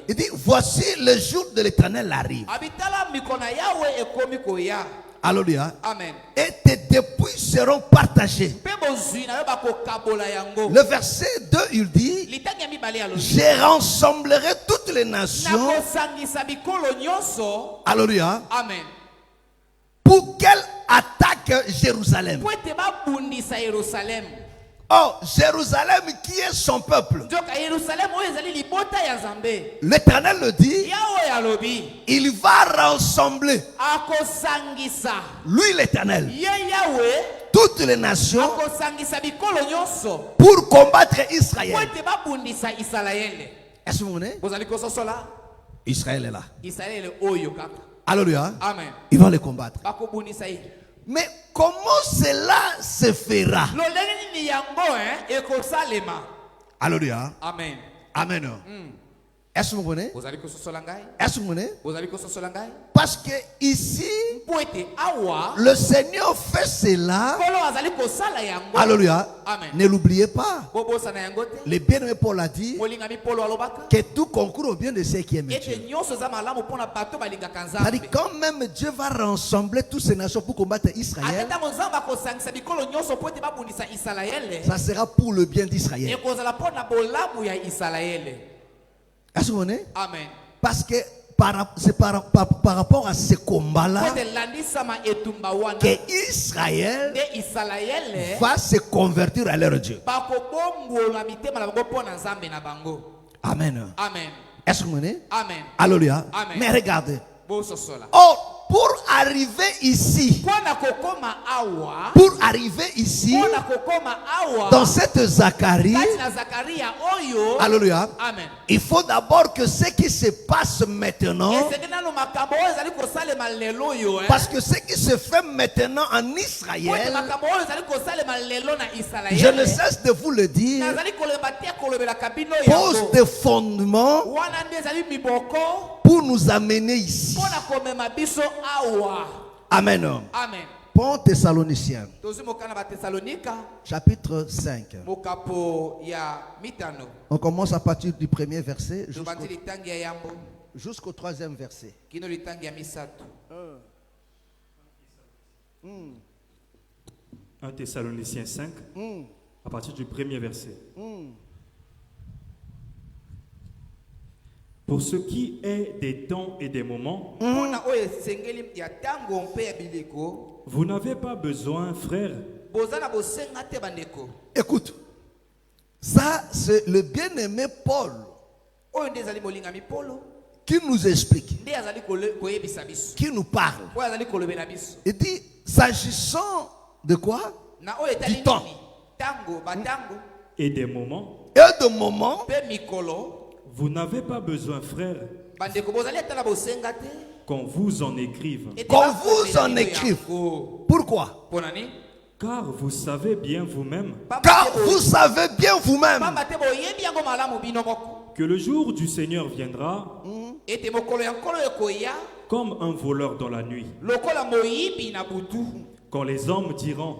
il dit, voici le jour de l'Éternel arrive. Alléluia. Amen. Et tes dépouilles seront partagées. Le verset 2, il dit, je rassemblerai toutes les nations. Alléluia. Amen. Pour qu'elle attaque Jérusalem. Oh, Jérusalem qui est son peuple. L'Éternel le dit, il va rassembler, lui l'Éternel, toutes les nations pour combattre Israël. Est-ce que vous venez? Israël est là. Alléluia. Amen. Il va les combattre. Mais comment cela se fera? Alléluia. Amen. Amen. Est-ce que vous comprenez? Est-ce que vous comprenez? Parce que ici, le Seigneur fait cela. Alléluia. Ne l'oubliez pas. Le bien-aimé Paul a dit que tout concourt au bien de ceux qui aiment Dieu. C'est-à-dire quand même Dieu va rassembler toutes ces nations pour combattre Israël, ça sera pour le bien d'Israël. Est-ce que vous comprenez? Amen. Parce que c'est par rapport à ce combat-là que Israël va se convertir à leur Dieu. Amen. Amen. Est-ce que vous comprenez? Amen. Alléluia. Amen. Mais regardez. Oh, pour arriver ici, dans cette Zacharie, alléluia, il faut d'abord que ce qui se passe maintenant, parce que ce qui se fait maintenant en Israël, je ne cesse de vous le dire, pose des fondements pour nous amener ici. Amen. Amen. Bon Thessaloniciens, chapitre 5. On commence à partir du premier verset jusqu'au 3e verset. 1 Thessaloniciens 5, à partir du premier verset. Pour ce qui est des temps et des moments, vous n'avez pas besoin, frères. Écoute, ça c'est le bien-aimé Paul qui nous explique, qui nous parle. Il dit, s'agissant de quoi? Du temps Et des moments, et de moments, vous n'avez pas besoin, frères, qu'on vous en écrive. Qu'on vous en écrive. Pourquoi? Car vous savez bien vous-même que le jour du Seigneur viendra comme un voleur dans la nuit. Quand les hommes diront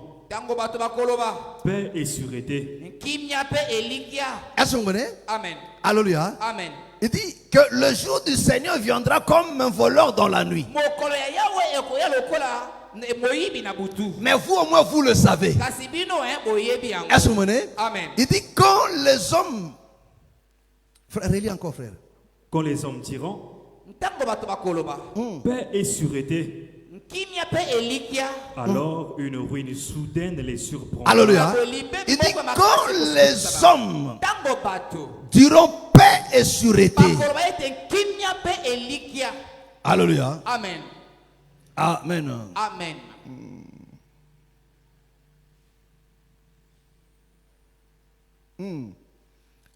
paix et sûreté. Est-ce que vous comprenez? Amen. Alléluia. Amen. Il dit que le jour du Seigneur viendra comme un voleur dans la nuit. Mais vous au moins vous le savez. Est-ce que vous comprenez? Amen. Il dit quand les hommes, frère, relis encore frère. Quand les hommes diront paix et sûreté, alors une ruine soudaine les surprendra. Alléluia. Il dit quand les hommes diront paix et sûreté. Alléluia. Amen. Amen. Amen.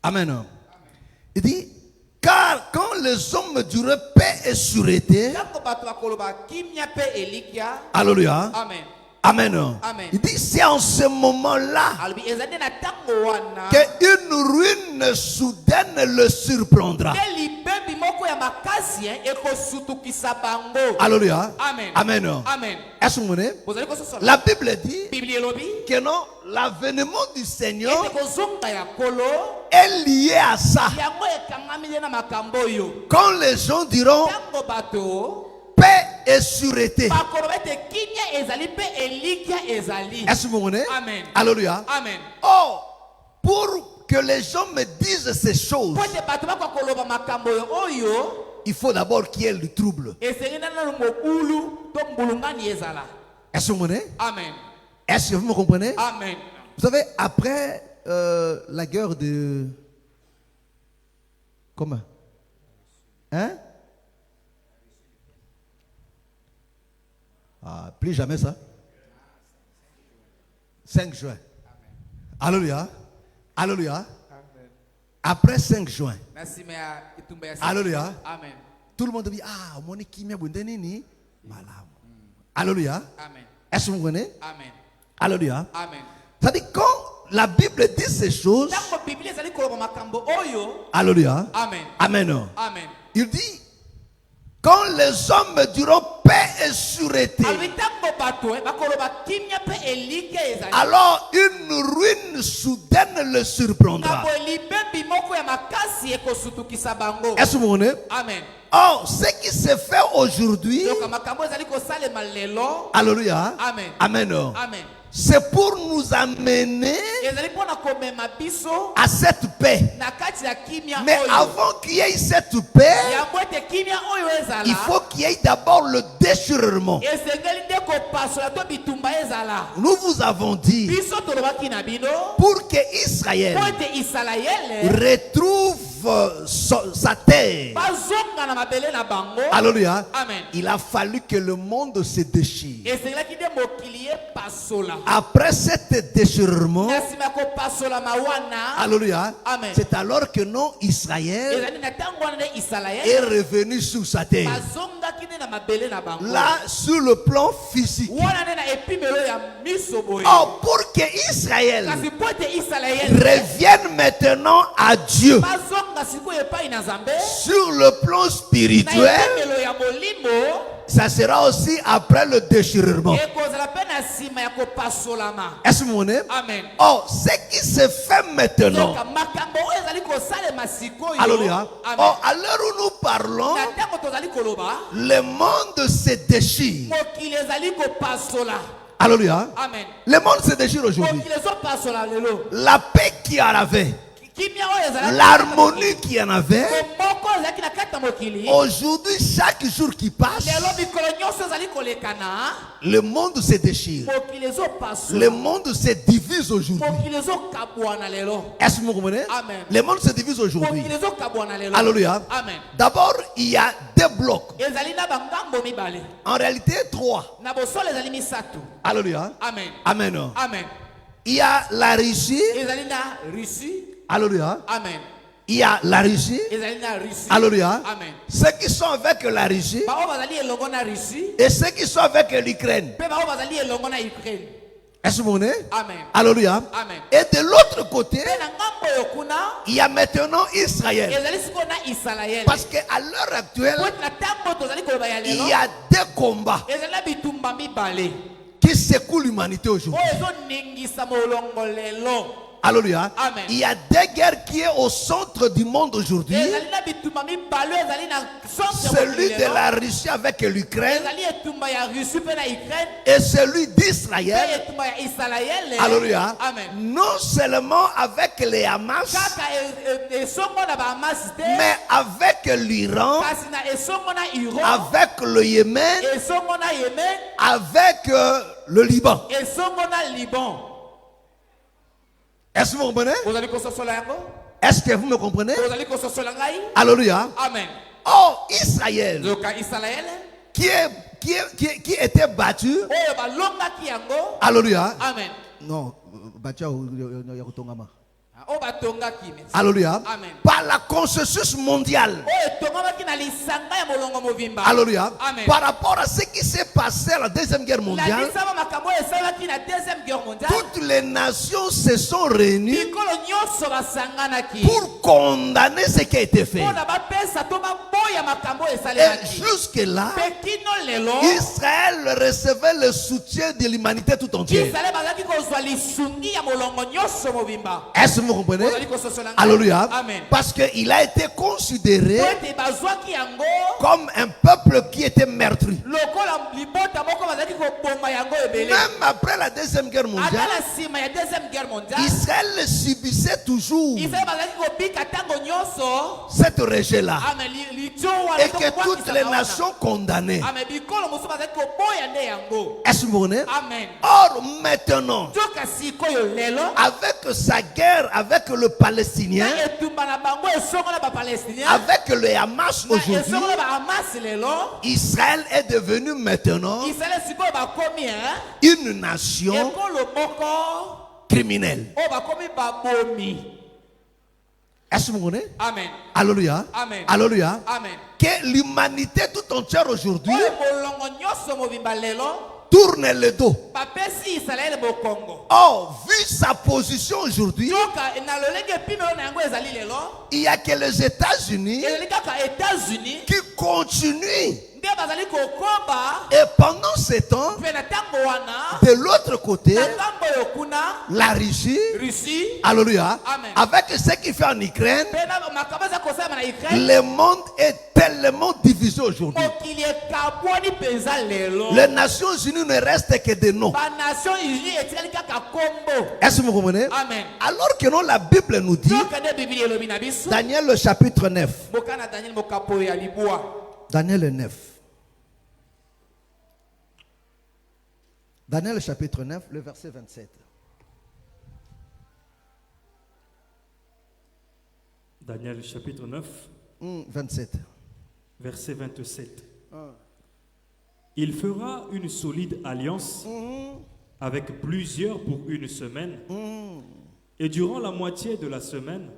Amen. Il dit car quand les hommes diront paix et sûreté. Alléluia. Amen. Amen. Amen. Il dit c'est en ce moment-là qu'une ruine soudaine le surprendra. Alléluia. Amen. Amen. Amen. Est-ce que vous comprenez? La Bible dit que non, l'avènement du Seigneur est lié à ça. Quand les gens diront paix et sûreté. Est-ce que vous comprenez? Amen. Alléluia. Amen. Oh, pour que les gens me disent ces choses, il faut d'abord qu'il y ait le trouble. Est-ce que vous comprenez? Amen. Est-ce que vous me comprenez? Amen. Vous savez, après la guerre de... Comment? Hein? Ah, plus jamais ça. 5 juin. Alléluia. Alléluia. Après 5 juin. Alléluia. Amen. Tout le monde dit, ah, mon équipe est bonne. Alléluia. Amen. Est-ce que vous comprenez? Amen. Alléluia. Amen. C'est-à-dire, quand la Bible dit ces choses, alléluia. Amen. Amen. Amen. Il dit, quand les hommes diront paix et sûreté, alors une ruine soudaine le surprendra. Est-ce que vous comprenez? Amen. Or, ce qui se fait aujourd'hui, alléluia, Amen. amen, Amen. c'est pour nous amener à cette paix. Mais avant qu'il y ait cette paix, il faut qu'il y ait d'abord le déchirement. Nous vous avons dit, pour que Israël retrouve sa terre, alléluia, Amen. il a fallu que le monde se déchire. Et Après cet déchirement, alléluia, Amen. c'est alors que non, Israël est revenu sur sa terre. Là, sur le plan physique. Oh, pour que Israël revienne maintenant à Dieu sur le plan spirituel, ça sera aussi après le déchirement. Est-ce que vous comprenez? Amen. Oh, ce qui se fait maintenant, alléluia. Amen. Oh, à l'heure où nous parlons, le monde se déchire. Alléluia. Amen. Le monde se déchire aujourd'hui. La paix qui arrivait l'harmonie qu'il y en avait, aujourd'hui, chaque jour qui passe, le monde se déchire. Le monde se divise aujourd'hui. Est-ce que vous comprenez? Le monde se divise aujourd'hui. Alléluia. D'abord, il y a deux blocs. En réalité, trois. Alléluia. Amen. Amen. Il y a la Russie. Alléluia. Amen. Il y a la Russie. Alléluia. Amen. Ceux qui sont avec la Russie et ceux qui sont avec l'Ukraine. Est-ce que vous comprenez? Amen. Alléluia. Amen. Et de l'autre côté, il y a maintenant Israël. Parce qu'à l'heure actuelle, il y a deux combats qui secouent l'humanité aujourd'hui. Alléluia. Amen. Il y a des guerres qui est au centre du monde aujourd'hui. Celui de la Russie avec l'Ukraine et celui d'Israël. Alléluia. Amen. Non seulement avec les Hamas, mais avec l'Iran, avec le Yémen, avec le Liban. Est-ce que vous comprenez? Est-ce que vous me comprenez? Alléluia. Amen. Oh, Israël, qui était battu. Alléluia. Amen. Non, battu. Alléluia. Amen. Par la consensus mondiale. Alléluia. Amen. Par rapport à ce qui s'est passé à la Deuxième Guerre mondiale, toutes les nations se sont réunies pour condamner ce qui a été fait. Et jusque-là, Israël recevait le soutien de l'humanité tout entière. Est-ce que vous comprenez? Alléluia. Amen. Parce qu'il a été considéré comme un peuple qui était meurtri. Même après la Deuxième Guerre mondiale, Israël subissait toujours cette rejet-là. Et que toutes les nations condamnaient. Est-ce que vous comprenez? Or, maintenant, avec sa guerre avec le Palestinien, avec le Hamas aujourd'hui, Israël est devenu maintenant une nation criminelle. Est-ce que vous comprenez? Amen. Alléluia. Amen. Alléluia. Amen. Que l'humanité tout entière aujourd'hui tourne le dos. Or, vu sa position aujourd'hui, il y a que les États-Unis qui continuent. Et pendant ce temps, de l'autre côté, la Russie, alléluia, avec ce qu'il fait en Ukraine, le monde est tellement divisé aujourd'hui. Les Nations Unies ne restent que des noms. Est-ce que vous comprenez? Amen. Alors que non, la Bible nous dit, Daniel le chapitre 9. Daniel le 9. Daniel chapitre 9, le verset 27. Daniel chapitre 9, 27. verset 27. Il fera une solide alliance avec plusieurs pour une semaine. Et durant la moitié de la semaine,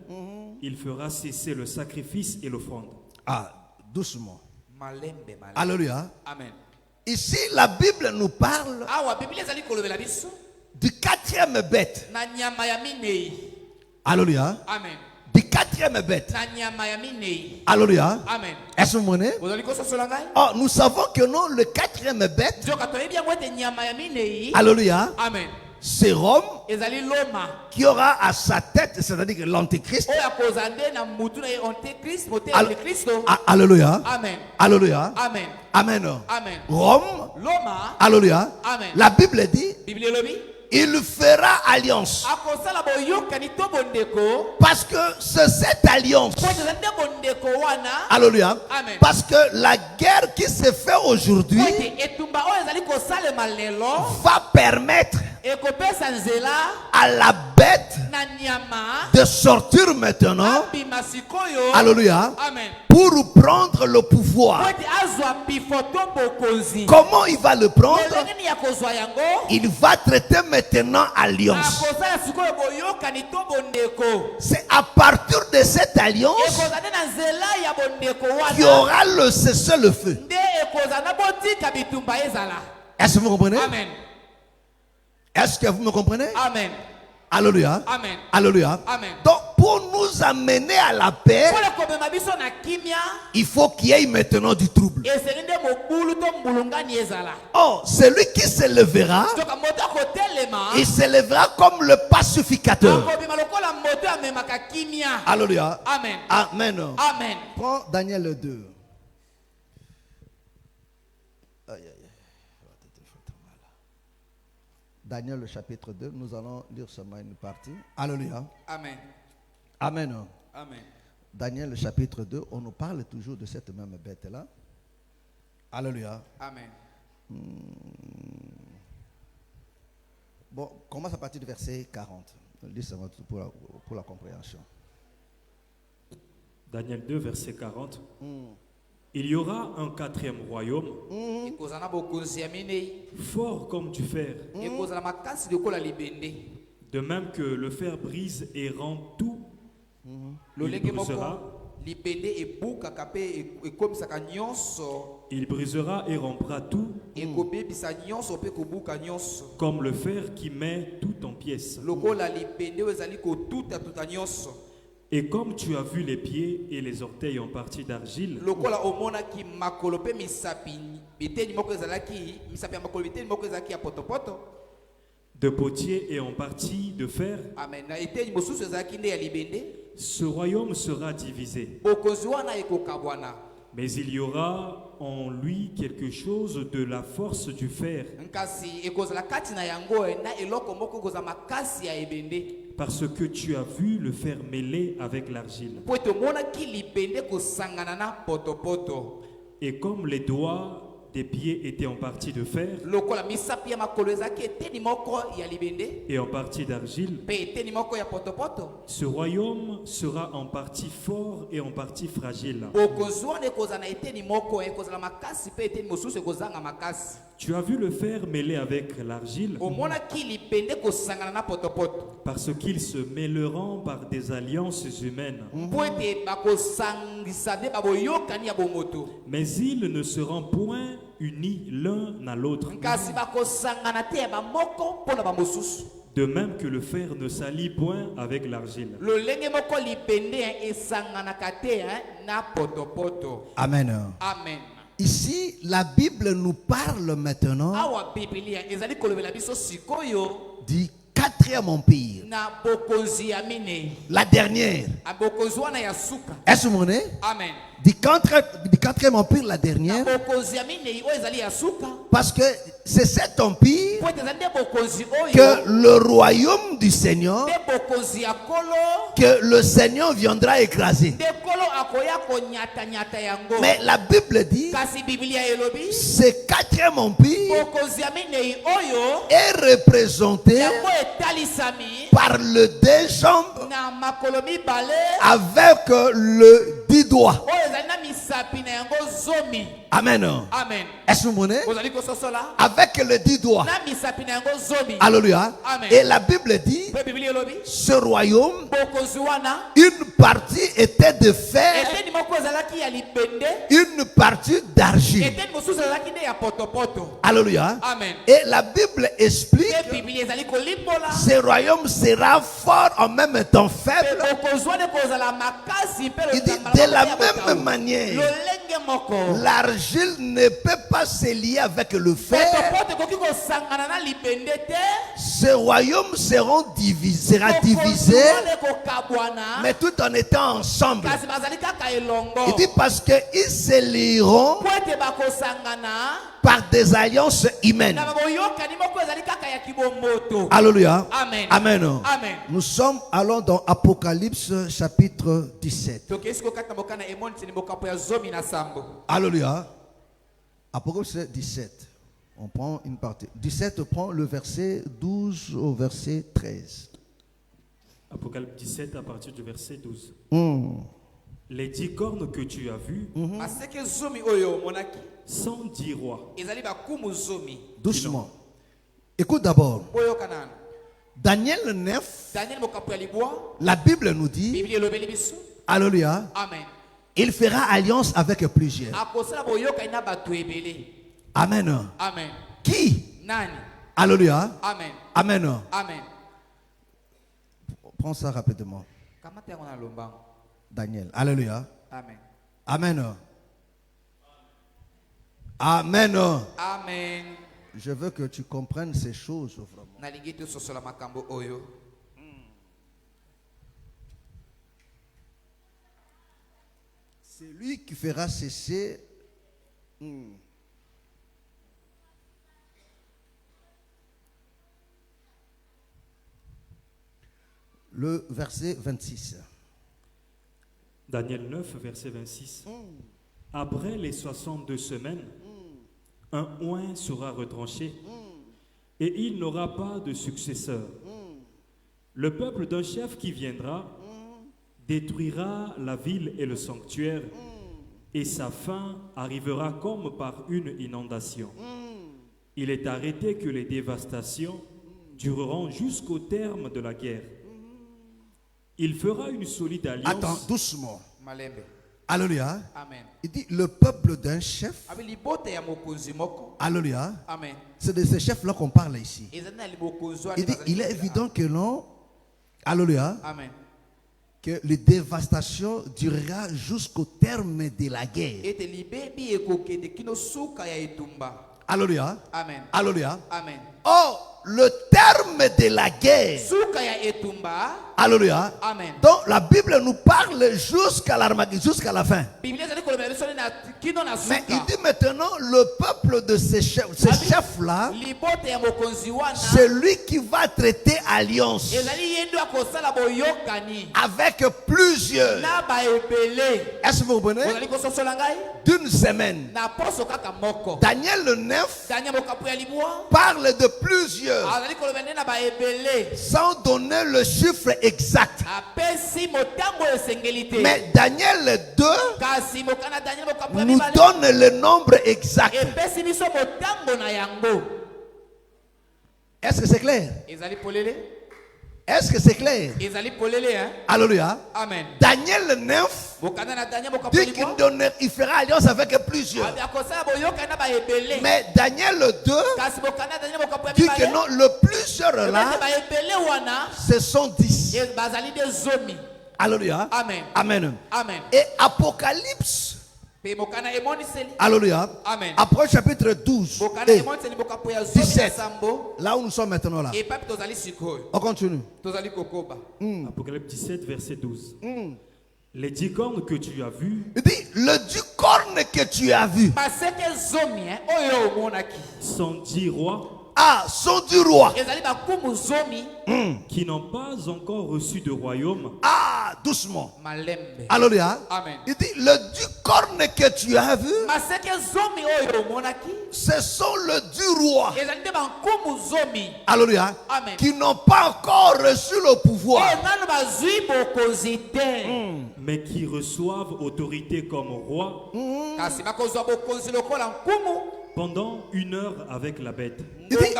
il fera cesser le sacrifice et l'offrande. Ah, doucement. Alléluia. Amen. Ici, la Bible nous parle du quatrième bête. Alléluia. Amen. Du quatrième bête. Alléluia. Amen. Est-ce que vous comprenez? Oh, nous savons que non, le quatrième bête. Alléluia. Amen. C'est Rome qui aura à sa tête, c'est-à-dire que l'Antéchrist. Alléluia. Amen. Alléluia. Amen. Amen. Amen. Rome. Alléluia. Amen. La Bible dit il fera alliance. Parce que c'est cette alliance. Alléluia. Amen. Parce que la guerre qui se fait aujourd'hui va permettre à la bête de sortir maintenant. Alléluia. Amen. Pour prendre le pouvoir. Comment il va le prendre? Il va traiter maintenant alliance. C'est à partir de cette alliance qu'il y aura le cessez-le-feu. Est-ce que vous comprenez? Amen. Est-ce que vous me comprenez? Amen. Alléluia. Amen. Alléluia. Amen. Donc pour nous amener à la paix, il faut qu'il y ait maintenant du trouble. Oh, celui qui se lèvera, il se lèvera comme le pacificateur. Alléluia. Amen. Amen. Amen. Prends Daniel 2. Daniel le chapitre 2, nous allons lire seulement une partie. Alléluia. Amen. Amen. Amen. Daniel le chapitre 2, on nous parle toujours de cette même bête-là. Alléluia. Amen. Bon, commence à partir du verset 40. Lis seulement pour la compréhension. Daniel 2, verset 40. Il y aura un quatrième royaume, fort comme du fer, de même que le fer brise et rend tout. Il brisera et rompra tout, comme le fer qui met tout en pièces. Et comme tu as vu les pieds et les orteils en partie d'argile, de potier et en partie de fer, ce royaume sera divisé. Mais il y aura en lui quelque chose de la force du fer, parce que tu as vu le fer mêlé avec l'argile. Et comme les doigts des pieds étaient en partie de fer et en partie d'argile, ce royaume sera en partie fort et en partie fragile. Tu as vu le fer mêlé avec l'argile, parce qu'ils se mêleront par des alliances humaines. Mais ils ne seront point unis l'un à l'autre. De même que le fer ne s'allie point avec l'argile. Amen. Amen. Ici, la Bible nous parle maintenant du quatrième empire. La dernière. Est-ce que vous comprenez? Amen. Du quatrième empire, la dernière. Parce que c'est cet empire que le royaume du Seigneur, que le Seigneur viendra écraser. Mais la Bible dit, ce quatrième empire est représenté par le deux jambes avec le 10 doigts. Amen. Amen. Est-ce que vous comprenez? Avec le 10 doigts. Alléluia. Amen. Et la Bible dit, ce royaume, une partie était de fer, une partie d'argile. Alléluia. Amen. Et la Bible explique, ce royaume sera fort en même temps faible. Il dit de la même manière L'argile ne peut pas se lier avec le fer. Ce royaume sera divisé, mais tout en étant ensemble. Il dit parce qu'ils se lieront par des alliances humaines. Alléluia. Amen. Amen. Amen. Nous sommes allons dans Apocalypse chapitre 17. Alléluia. Apocalypse 17. On prend une partie. 17 prend le verset 12 au verset 13. Apocalypse 17 à partir du verset 12. Les 10 cornes que tu as vues sont 10 rois. Doucement. Écoute d'abord. Daniel 9, la Bible nous dit, alléluia, il fera alliance avec plusieurs. Amen. Amen. Qui? Nani? Alléluia. Amen. Amen. Amen. Prends ça rapidement. Daniel. Alléluia. Amen. Amen. Amen. Amen. Je veux que tu comprennes ces choses vraiment. C'est lui qui fera cesser le verset 26. Daniel 9, verset 26. Après les 62 semaines, un oint sera retranché et il n'aura pas de successeur. Le peuple d'un chef qui viendra détruira la ville et le sanctuaire et sa fin arrivera comme par une inondation. Il est arrêté que les dévastations dureront jusqu'au terme de la guerre. Il fera une solide alliance. Attends, doucement. Malembe. Alléluia. Amen. Il dit le peuple d'un chef. Alléluia. Amen. C'est de ces chefs-là qu'on parle ici. Il dit il est évident que non. Alléluia. Amen. Que les dévastations durera jusqu'au terme de la guerre. Alléluia. Amen. Alléluia. Amen. Oh, le terme de la guerre. Alléluia. Amen. Donc la Bible nous parle jusqu'à la fin. Mais il dit maintenant le peuple de ces chefs-là, c'est lui qui va traiter alliance avec plusieurs. Est-ce que vous comprenez? D'une semaine. Daniel 9 parle de plusieurs sans donner le chiffre exact. Mais Daniel 2 nous donne le nombre exact. Est-ce que c'est clair? Est-ce que c'est clair? Alléluia. Amen. Daniel 9 dit qu'il fera alliance avec plusieurs. Mais Daniel 2 dit que non, le plusieurs là, ce sont 10. Alléluia. Amen. Amen. Amen. Et Apocalypse. Alléluia. Amen. Après chapitre 12 et 17. Là où nous sommes maintenant là. On continue. Apocalypse 17, verset 12. Les 10 cornes que tu as vues. Il dit, le 10 cornes que tu as vues sont 10 rois. Ah, sont du roi. Qui n'ont pas encore reçu de royaume. Ah, doucement. Malembe. Alléluia. Amen. Il dit, le 10 cornes que tu as vu, ce sont le 10 rois. Alléluia. Amen. Qui n'ont pas encore reçu le pouvoir. Mais qui reçoivent autorité comme roi. Pendant 1 heure avec la bête. Il dit,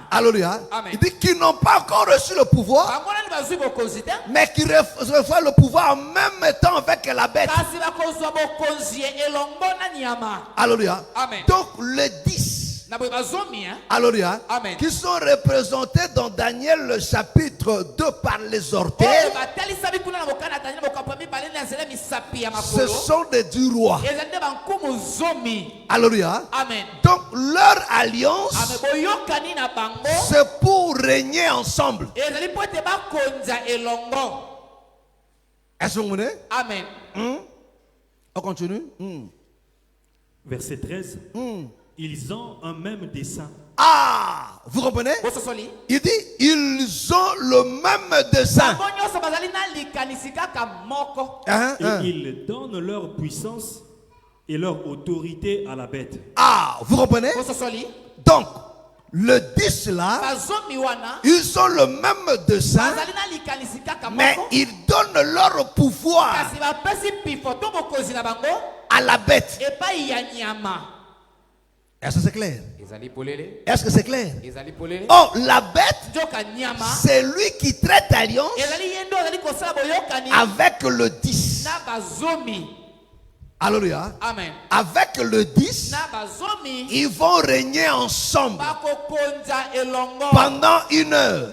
alléluia. Amen. Il dit qu'ils n'ont pas encore reçu le pouvoir, mais qui reçoivent le pouvoir en même temps avec la bête. Alléluia. Amen. Donc les 10, alléluia, Amen. qui sont représentés dans Daniel chapitre montre de par les orteils. Ce sont des du roi. Alléluia. Amen. Donc leur alliance, c'est pour régner ensemble. Est-ce que vous comprenez? Amen. On continue. Verset 13. Ils ont un même dessein. Ah, vous comprenez? Il dit, ils ont le même dessein. Et ils donnent leur puissance et leur autorité à la bête. Ah, vous comprenez? Donc, le 10 là, ils ont le même dessein, mais ils donnent leur pouvoir à la bête. Est-ce que c'est clair? Est-ce que c'est clair? Oh, la bête, c'est lui qui traite alliance avec le 10. Alléluia. Amen. Avec le 10, ils vont régner ensemble pendant 1 heure.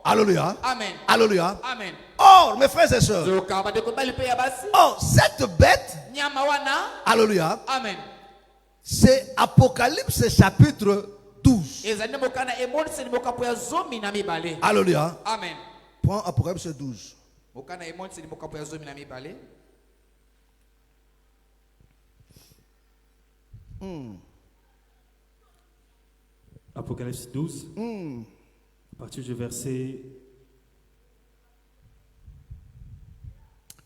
Alléluia. Amen. Alléluia. Amen. Oh, mes frères et sœurs. Oh, cette bête. Alléluia. Amen. C'est Apocalypse chapitre 12. Alléluia. Amen. Prends Apocalypse 12. Apocalypse 12. À partir du verset.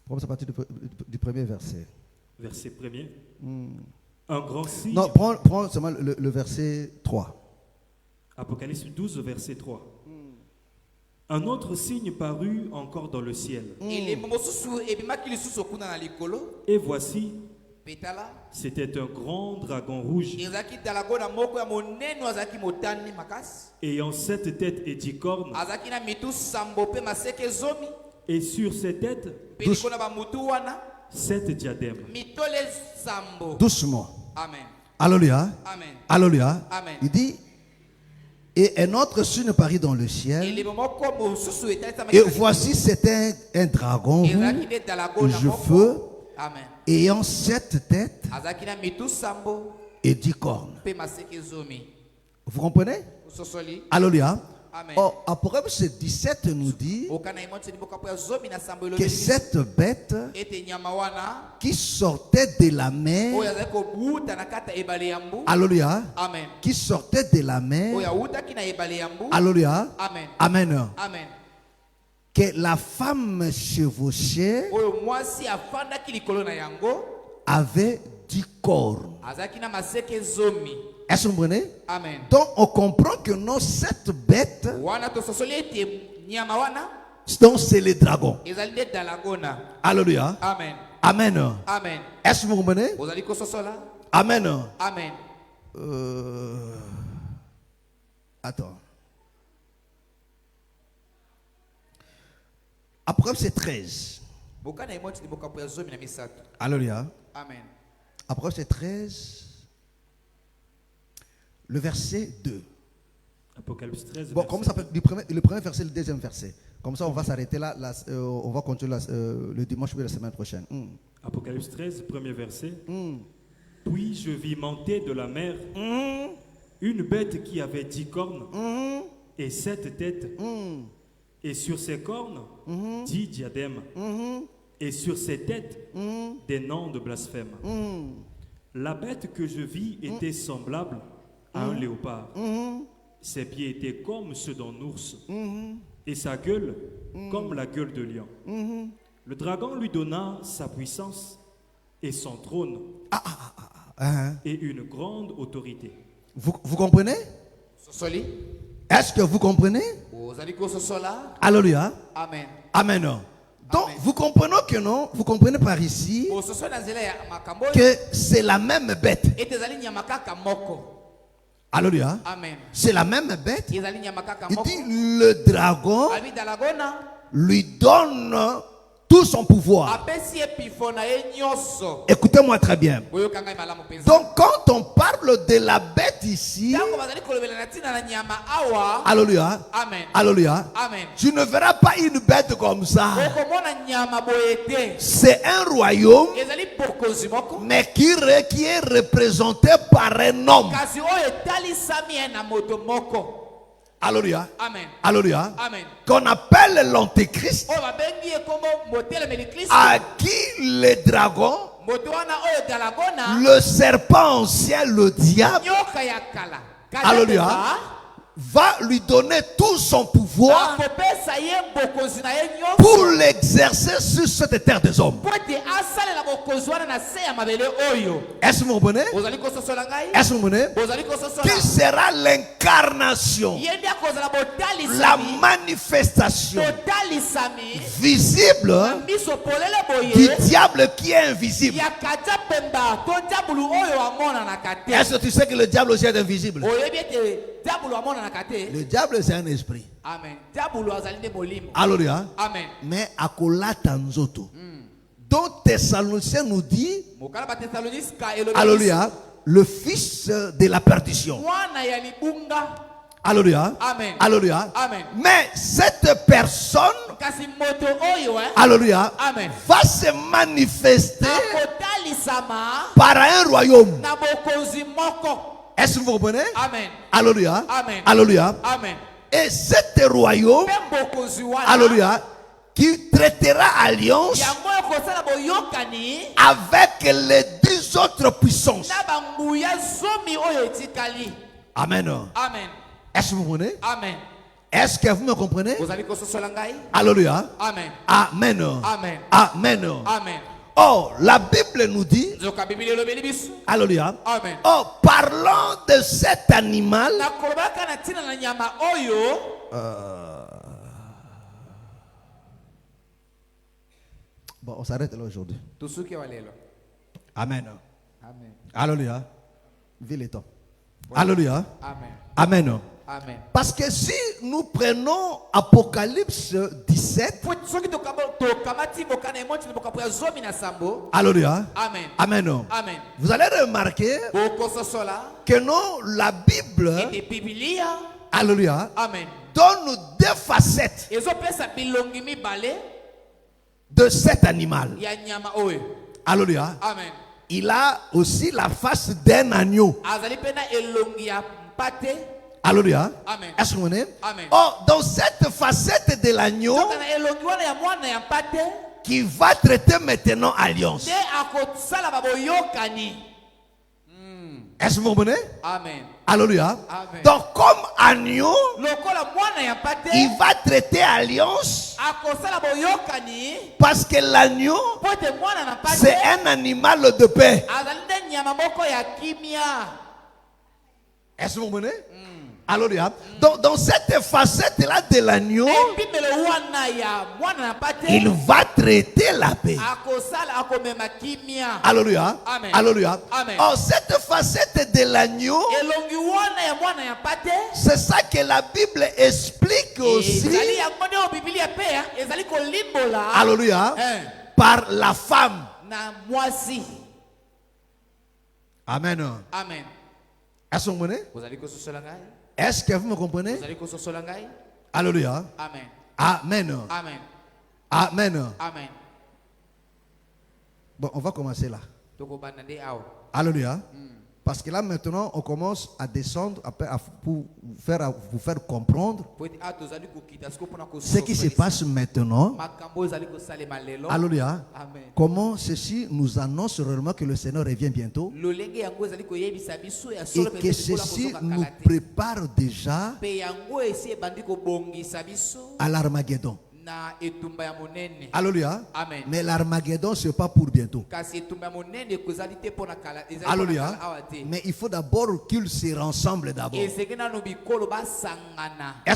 Prends à partir du premier verset. Verset premier. Un grand signe. Non, prends seulement le verset 3. Apocalypse 12, verset 3. Un autre signe parut encore dans le ciel. Et voici, c'était un grand dragon rouge, ayant 7 têtes et 10 cornes, et sur ses têtes, 7 diadèmes. Doucement. Amen. Alléluia. Amen. Alléluia. Amen. Il dit, et un autre signe parut dans le ciel. Et voici, c'était un dragon rouge de feu, ayant 7 têtes et 10 cornes. Vous comprenez? Alléluia. Oh, Apocalypse 17 nous dit que cette bête qui sortait de la mer, alléluia, qui sortait de la mer, alléluia, amen, que la femme chevauchée avait 10 cornes. Est-ce que vous comprenez? Amen. Donc on comprend que non, cette bête, donc c'est les dragons. Alléluia. Amen. Amen. Amen. Est-ce que vous comprenez? Amen. Amen. Attends. Apocalypse 13. Alléluia. Amen. Apocalypse 13. Le verset 2. Apocalypse 13. Bon, comment ça s'appelle? Le premier verset, le deuxième verset. Comme ça, on va s'arrêter là. On va continuer le dimanche de la semaine prochaine. Apocalypse 13, premier verset. Puis je vis monter de la mer une bête qui avait 10 cornes et 7 têtes. Et sur ses cornes, 10 diadèmes. Et sur ses têtes, des noms de blasphème. La bête que je vis était semblable à un léopard. Ses pieds étaient comme ceux d'un ours, et sa gueule comme la gueule de lion. Le dragon lui donna sa puissance et son trône et une grande autorité. Vous comprenez? Est-ce que vous comprenez? Alléluia. Amen. Amen. Donc, vous comprenez que non? Vous comprenez par ici que c'est la même bête. Alléluia. Amen. C'est la même bête. Il dit le dragon lui donne tout son pouvoir. Écoutez-moi très bien. Donc quand on parle de la bête ici, alléluia, Amen. alléluia, Amen. tu ne verras pas une bête comme ça. C'est un royaume, mais qui est représenté par un homme. Alléluia. Amen. Alléluia. Amen. Qu'on appelle l'antéchrist, à qui les dragons, le serpent ancien, le diable, alléluia, va lui donner tout son pouvoir pour l'exercer sur cette terre des hommes. Est-ce que vous comprenez? Est-ce que vous comprenez? Qui sera l'incarnation, la manifestation visible du diable qui est invisible. Est-ce que tu sais que le diable aussi est invisible? Le diable c'est un esprit. Amen. Alléluia. Amen. Mais akolata nzoto. Donc Thessaloniciens nous dit, alléluia, le fils de la perdition. Alléluia. Amen. Alléluia. Amen. Mais cette personne, alléluia, Amen, va se manifester par un royaume. Est-ce que vous comprenez? Amen. Alléluia. Amen. Alléluia. Amen. Et cet royaume, alléluia, qui traitera alliance avec les 10 autres puissances. Amen. Amen. Est-ce que vous comprenez? Amen. Est-ce que vous me comprenez? Alléluia. Amen. Amen. Amen. Amen. Amen. Oh, la Bible nous dit, alléluia, Amen. oh, parlant de cet animal, bon, on s'arrête là aujourd'hui. Amen. Amen. Alléluia. Vive le temps. Alléluia. Amen. Amen. Amen. Parce que si nous prenons Apocalypse 17, alléluia, Amen. amen, Amen. vous allez remarquer que non, la Bible, alléluia, Amen, donne deux facettes de cet animal. Alléluia. Amen. Il a aussi la face d'un agneau. Alléluia. Amen. Est-ce que vous comprenez? Amen. Oh, dans cette facette de l'agneau qui va traiter maintenant alliance. Est-ce que vous comprenez? Amen. Alléluia. Amen. Donc comme agneau, il va traiter alliance parce que l'agneau, c'est un animal de paix. Est-ce que vous comprenez? Alléluia. Donc dans cette facette-là de l'agneau, il va traiter la paix. Alléluia. Amen. Alléluia. Amen. Oh, cette facette de l'agneau, c'est ça que la Bible explique aussi. Alléluia. Par la femme. Amen. Amen. Est-ce que vous comprenez? Est-ce que vous me comprenez? Alléluia. Amen. Amen. Amen. Amen. Amen. Bon, on va commencer là. Alléluia. Parce que là maintenant, on commence à descendre pour vous faire comprendre ce qui se passe maintenant. Alléluia. Amen. Comment ceci nous annonce réellement que le Seigneur revient bientôt. Et que ceci nous prépare déjà à l'Armageddon. Alléluia. Amen. Mais l'Armageddon, ce n'est pas pour bientôt. Alléluia. Mais il faut d'abord qu'ils se rassemblent d'abord. Est-ce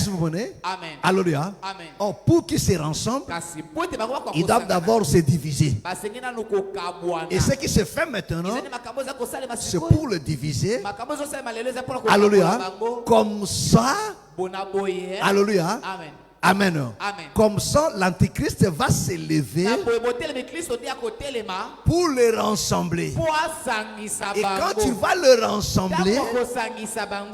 que vous comprenez? Amen. Alléluia. Amen. Oh, pour qu'ils se rassemblent, ils doivent d'abord se diviser. Et ce qui se fait maintenant, c'est pour le diviser. Alléluia. Comme ça, alléluia. Amen. Comme ça, l'Antichrist va s'élever pour les rassembler. Et quand tu vas le rassembler,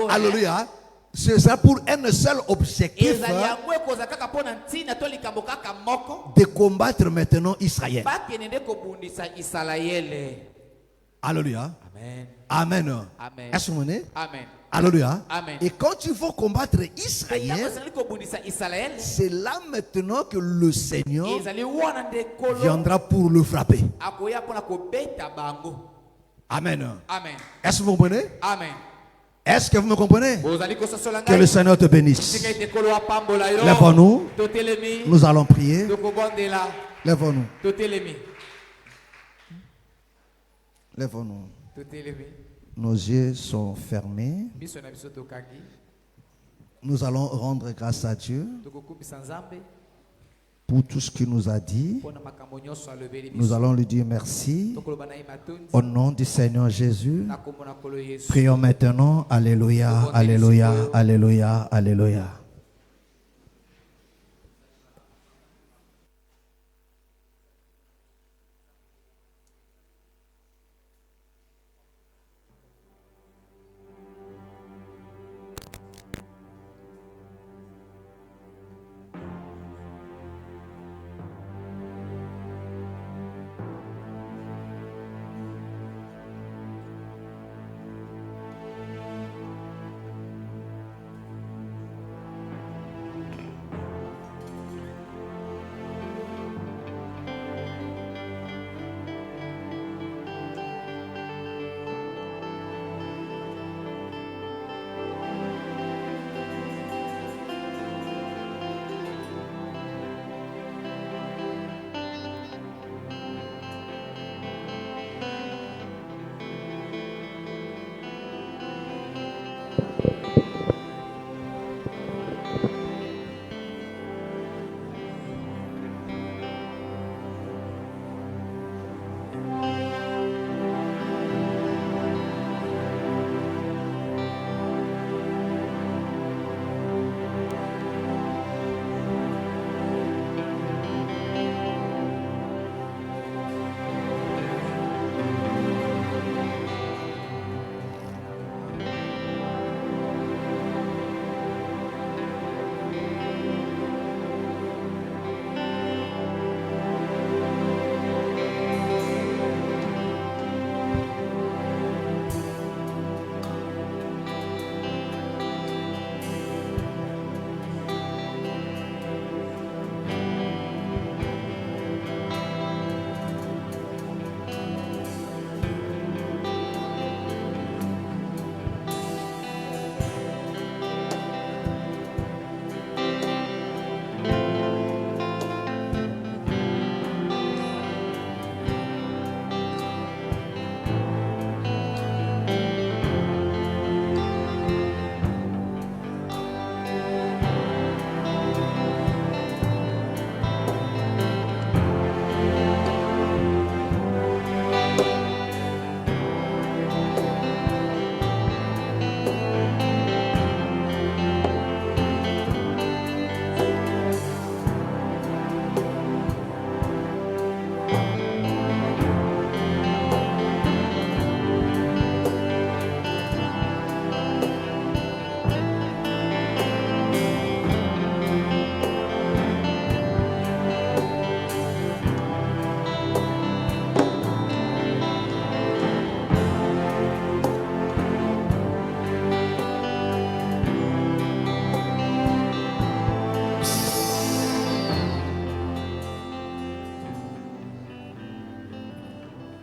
alléluia, c'est ça pour un seul objectif, de combattre maintenant Israël. Alléluia. Amen. Est-ce que vous voyez? Alléluia. Et quand tu vas combattre Israël, c'est là maintenant que le Seigneur viendra pour le frapper. Amen. Est-ce que vous comprenez? Est-ce que vous me comprenez? Que le Seigneur te bénisse. Lève-nous. Nous allons prier. Lève-nous. Lève-nous. Nos yeux sont fermés. Nous allons rendre grâce à Dieu pour tout ce qu'il nous a dit. Nous allons lui dire merci. Au nom du Seigneur Jésus, prions maintenant. Alléluia, alléluia, alléluia, alléluia.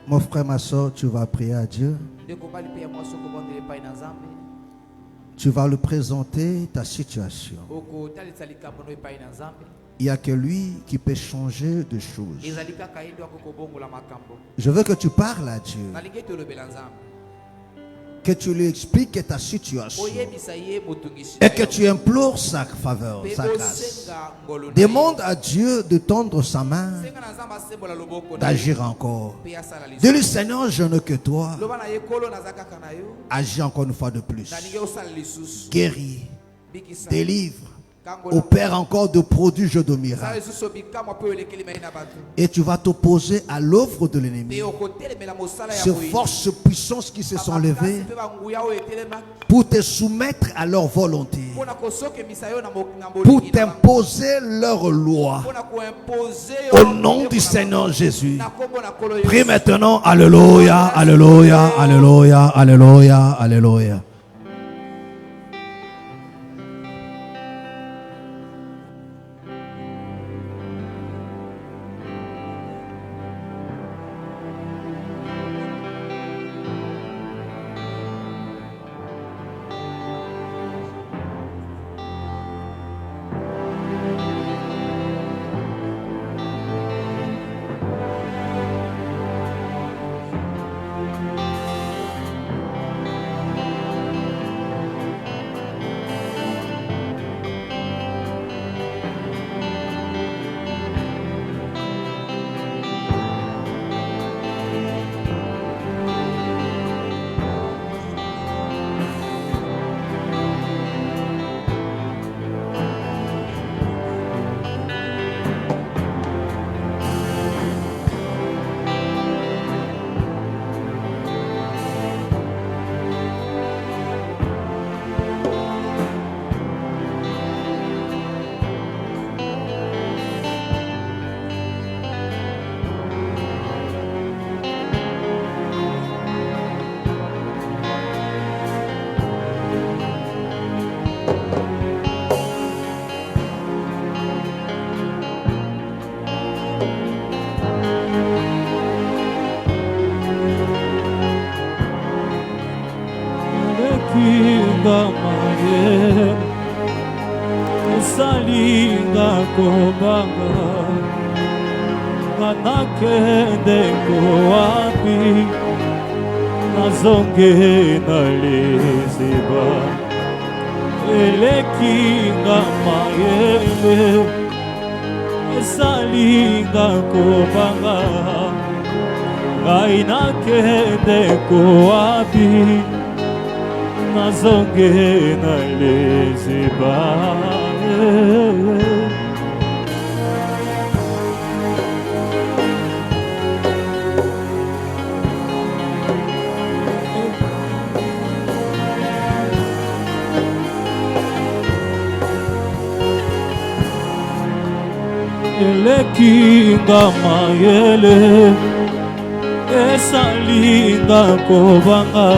Mon frère, ma soeur, tu vas prier à Dieu. Tu vas lui présenter ta situation. Il n'y a que lui qui peut changer de choses. Je veux que tu parles à Dieu. Que tu lui expliques ta situation. Et que tu implores sa faveur, sa grâce. Demande à Dieu de tendre sa main, d'agir encore. Dis-lui, Seigneur, je n'ai que toi. Agis encore une fois de plus. Guéris, délivre, opère encore de prodiges de miracles. Et tu vas t'opposer à l'œuvre de l'ennemi. Ces forces puissances qui se sont levées pour te soumettre à leur volonté, pour t'imposer leur loi. Au nom du Seigneur Jésus. Prie maintenant. Alléluia, alléluia, alléluia, alléluia, alléluia. Salinga kobanga Manakende koapi Nazonge na leziba Elekinga mayele Salinga kobanga Gainakende koapi Nazonge na leziba Elekinga mayele Esalinga kobanga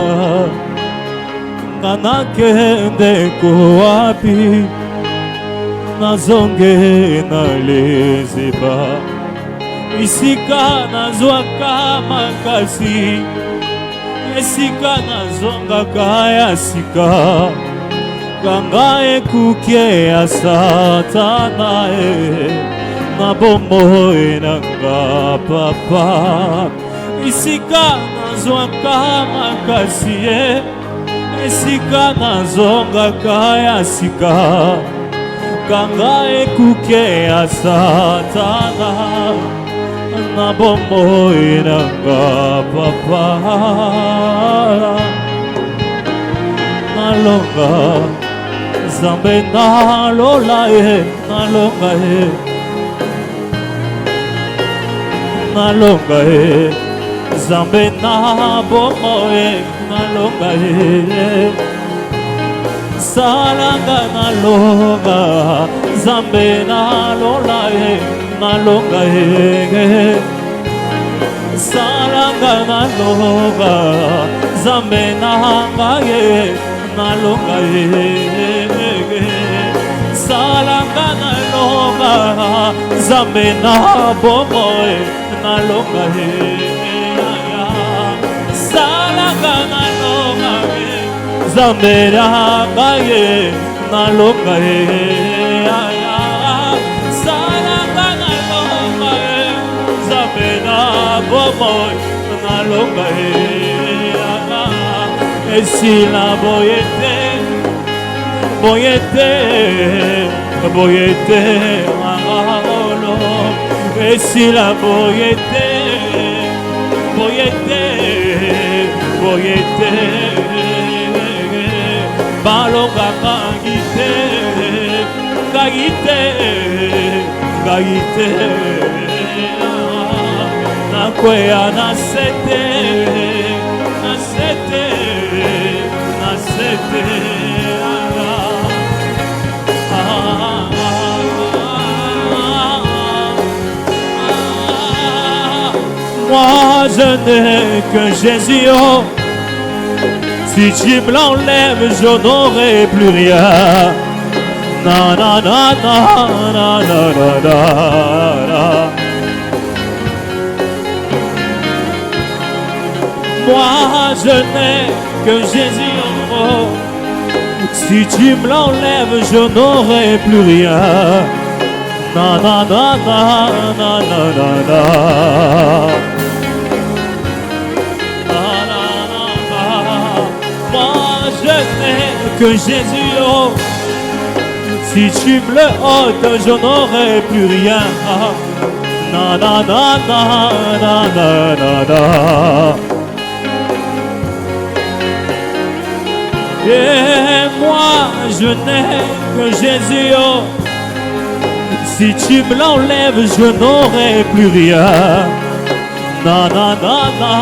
Nanakende koapi Nazonge na leziba Isika nazwaka makasi Esika nazonga kaya sika Kanga ekuke ya satana Na bombo enanga papa Isika nazwaka makasi Esika nazonga kaya sika Kanga ekuke ya satana Na bombo enanga papa Nalonga Zambe nalola Nalonga Nalonga Zambe na bombo Nalonga Salanga nalonga Zambe nalola Nalonga Salanga nalonga Zambe nalonga Nalonga Salanga nalonga Zambe na bomo Nalonga Salanga nalonga Zambe nalonga Nalonga Salanga nalonga Zambe na bomo Nalonga Esila boyete Boyete Boyete Maolo Esila boyete Boyete Boyete Balonga kangite Gaïté, Gaïté, Nakwea Nasete, Nasete, Nasete, moi je n'ai que Jésus, oh. Si tu me l'enlèves, je n'aurai plus rien. Na na na na na na na na. Moi je n'ai que Jésus, oh. Si tu me l'enlèves, je n'aurai plus rien. Na na na na na na na na. Je n'ai que Jésus, oh. Si tu me le ôtes, je n'aurai plus rien. Na na na na na na na na. Et moi je n'ai que Jésus, oh. Si tu me l'enlèves, je n'aurai plus rien. Na na na na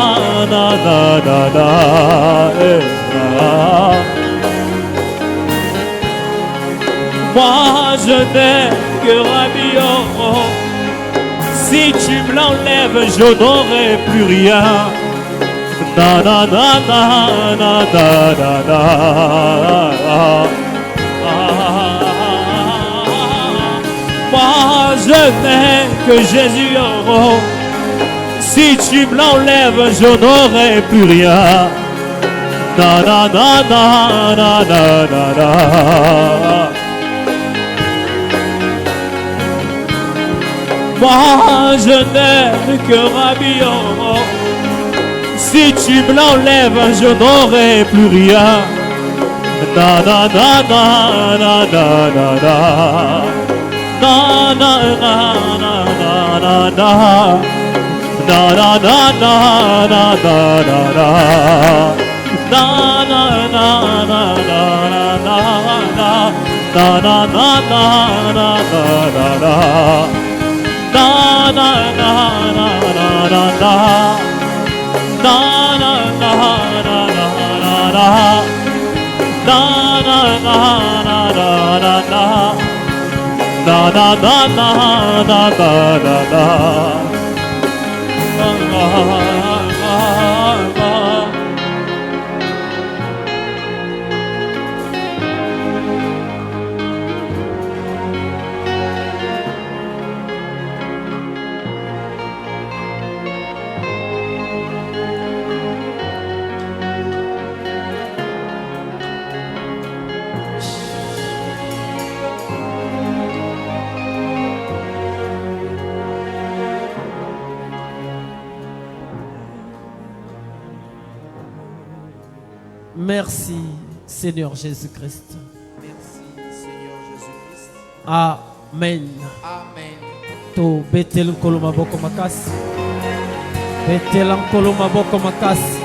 na na na na. Moi je n'ai que Rabbi, oh. Si tu me l'enlèves, je n'aurai plus rien. Na na na na na na na na. Moi je n'ai que Jésus, oh. Si tu me l'enlèves, je n'aurai plus rien. Na na na na na na na na. Moi je n'ai que Rabbi, oh. Si tu me l'enlèves, je n'aurai plus rien. Na na na na na na na na. Na na na na na na na. Na na na na na na na na. Na na na na na na na. Na na na na na na na na. Na na na na na na na. Na na na na na na na. Na na na na na na na. Na na na na na na na na. Merci, Seigneur Jésus-Christ. Merci, Seigneur Jésus-Christ. Amen. Amen. To betel koloma boko makasi. Betel koloma boko makasi.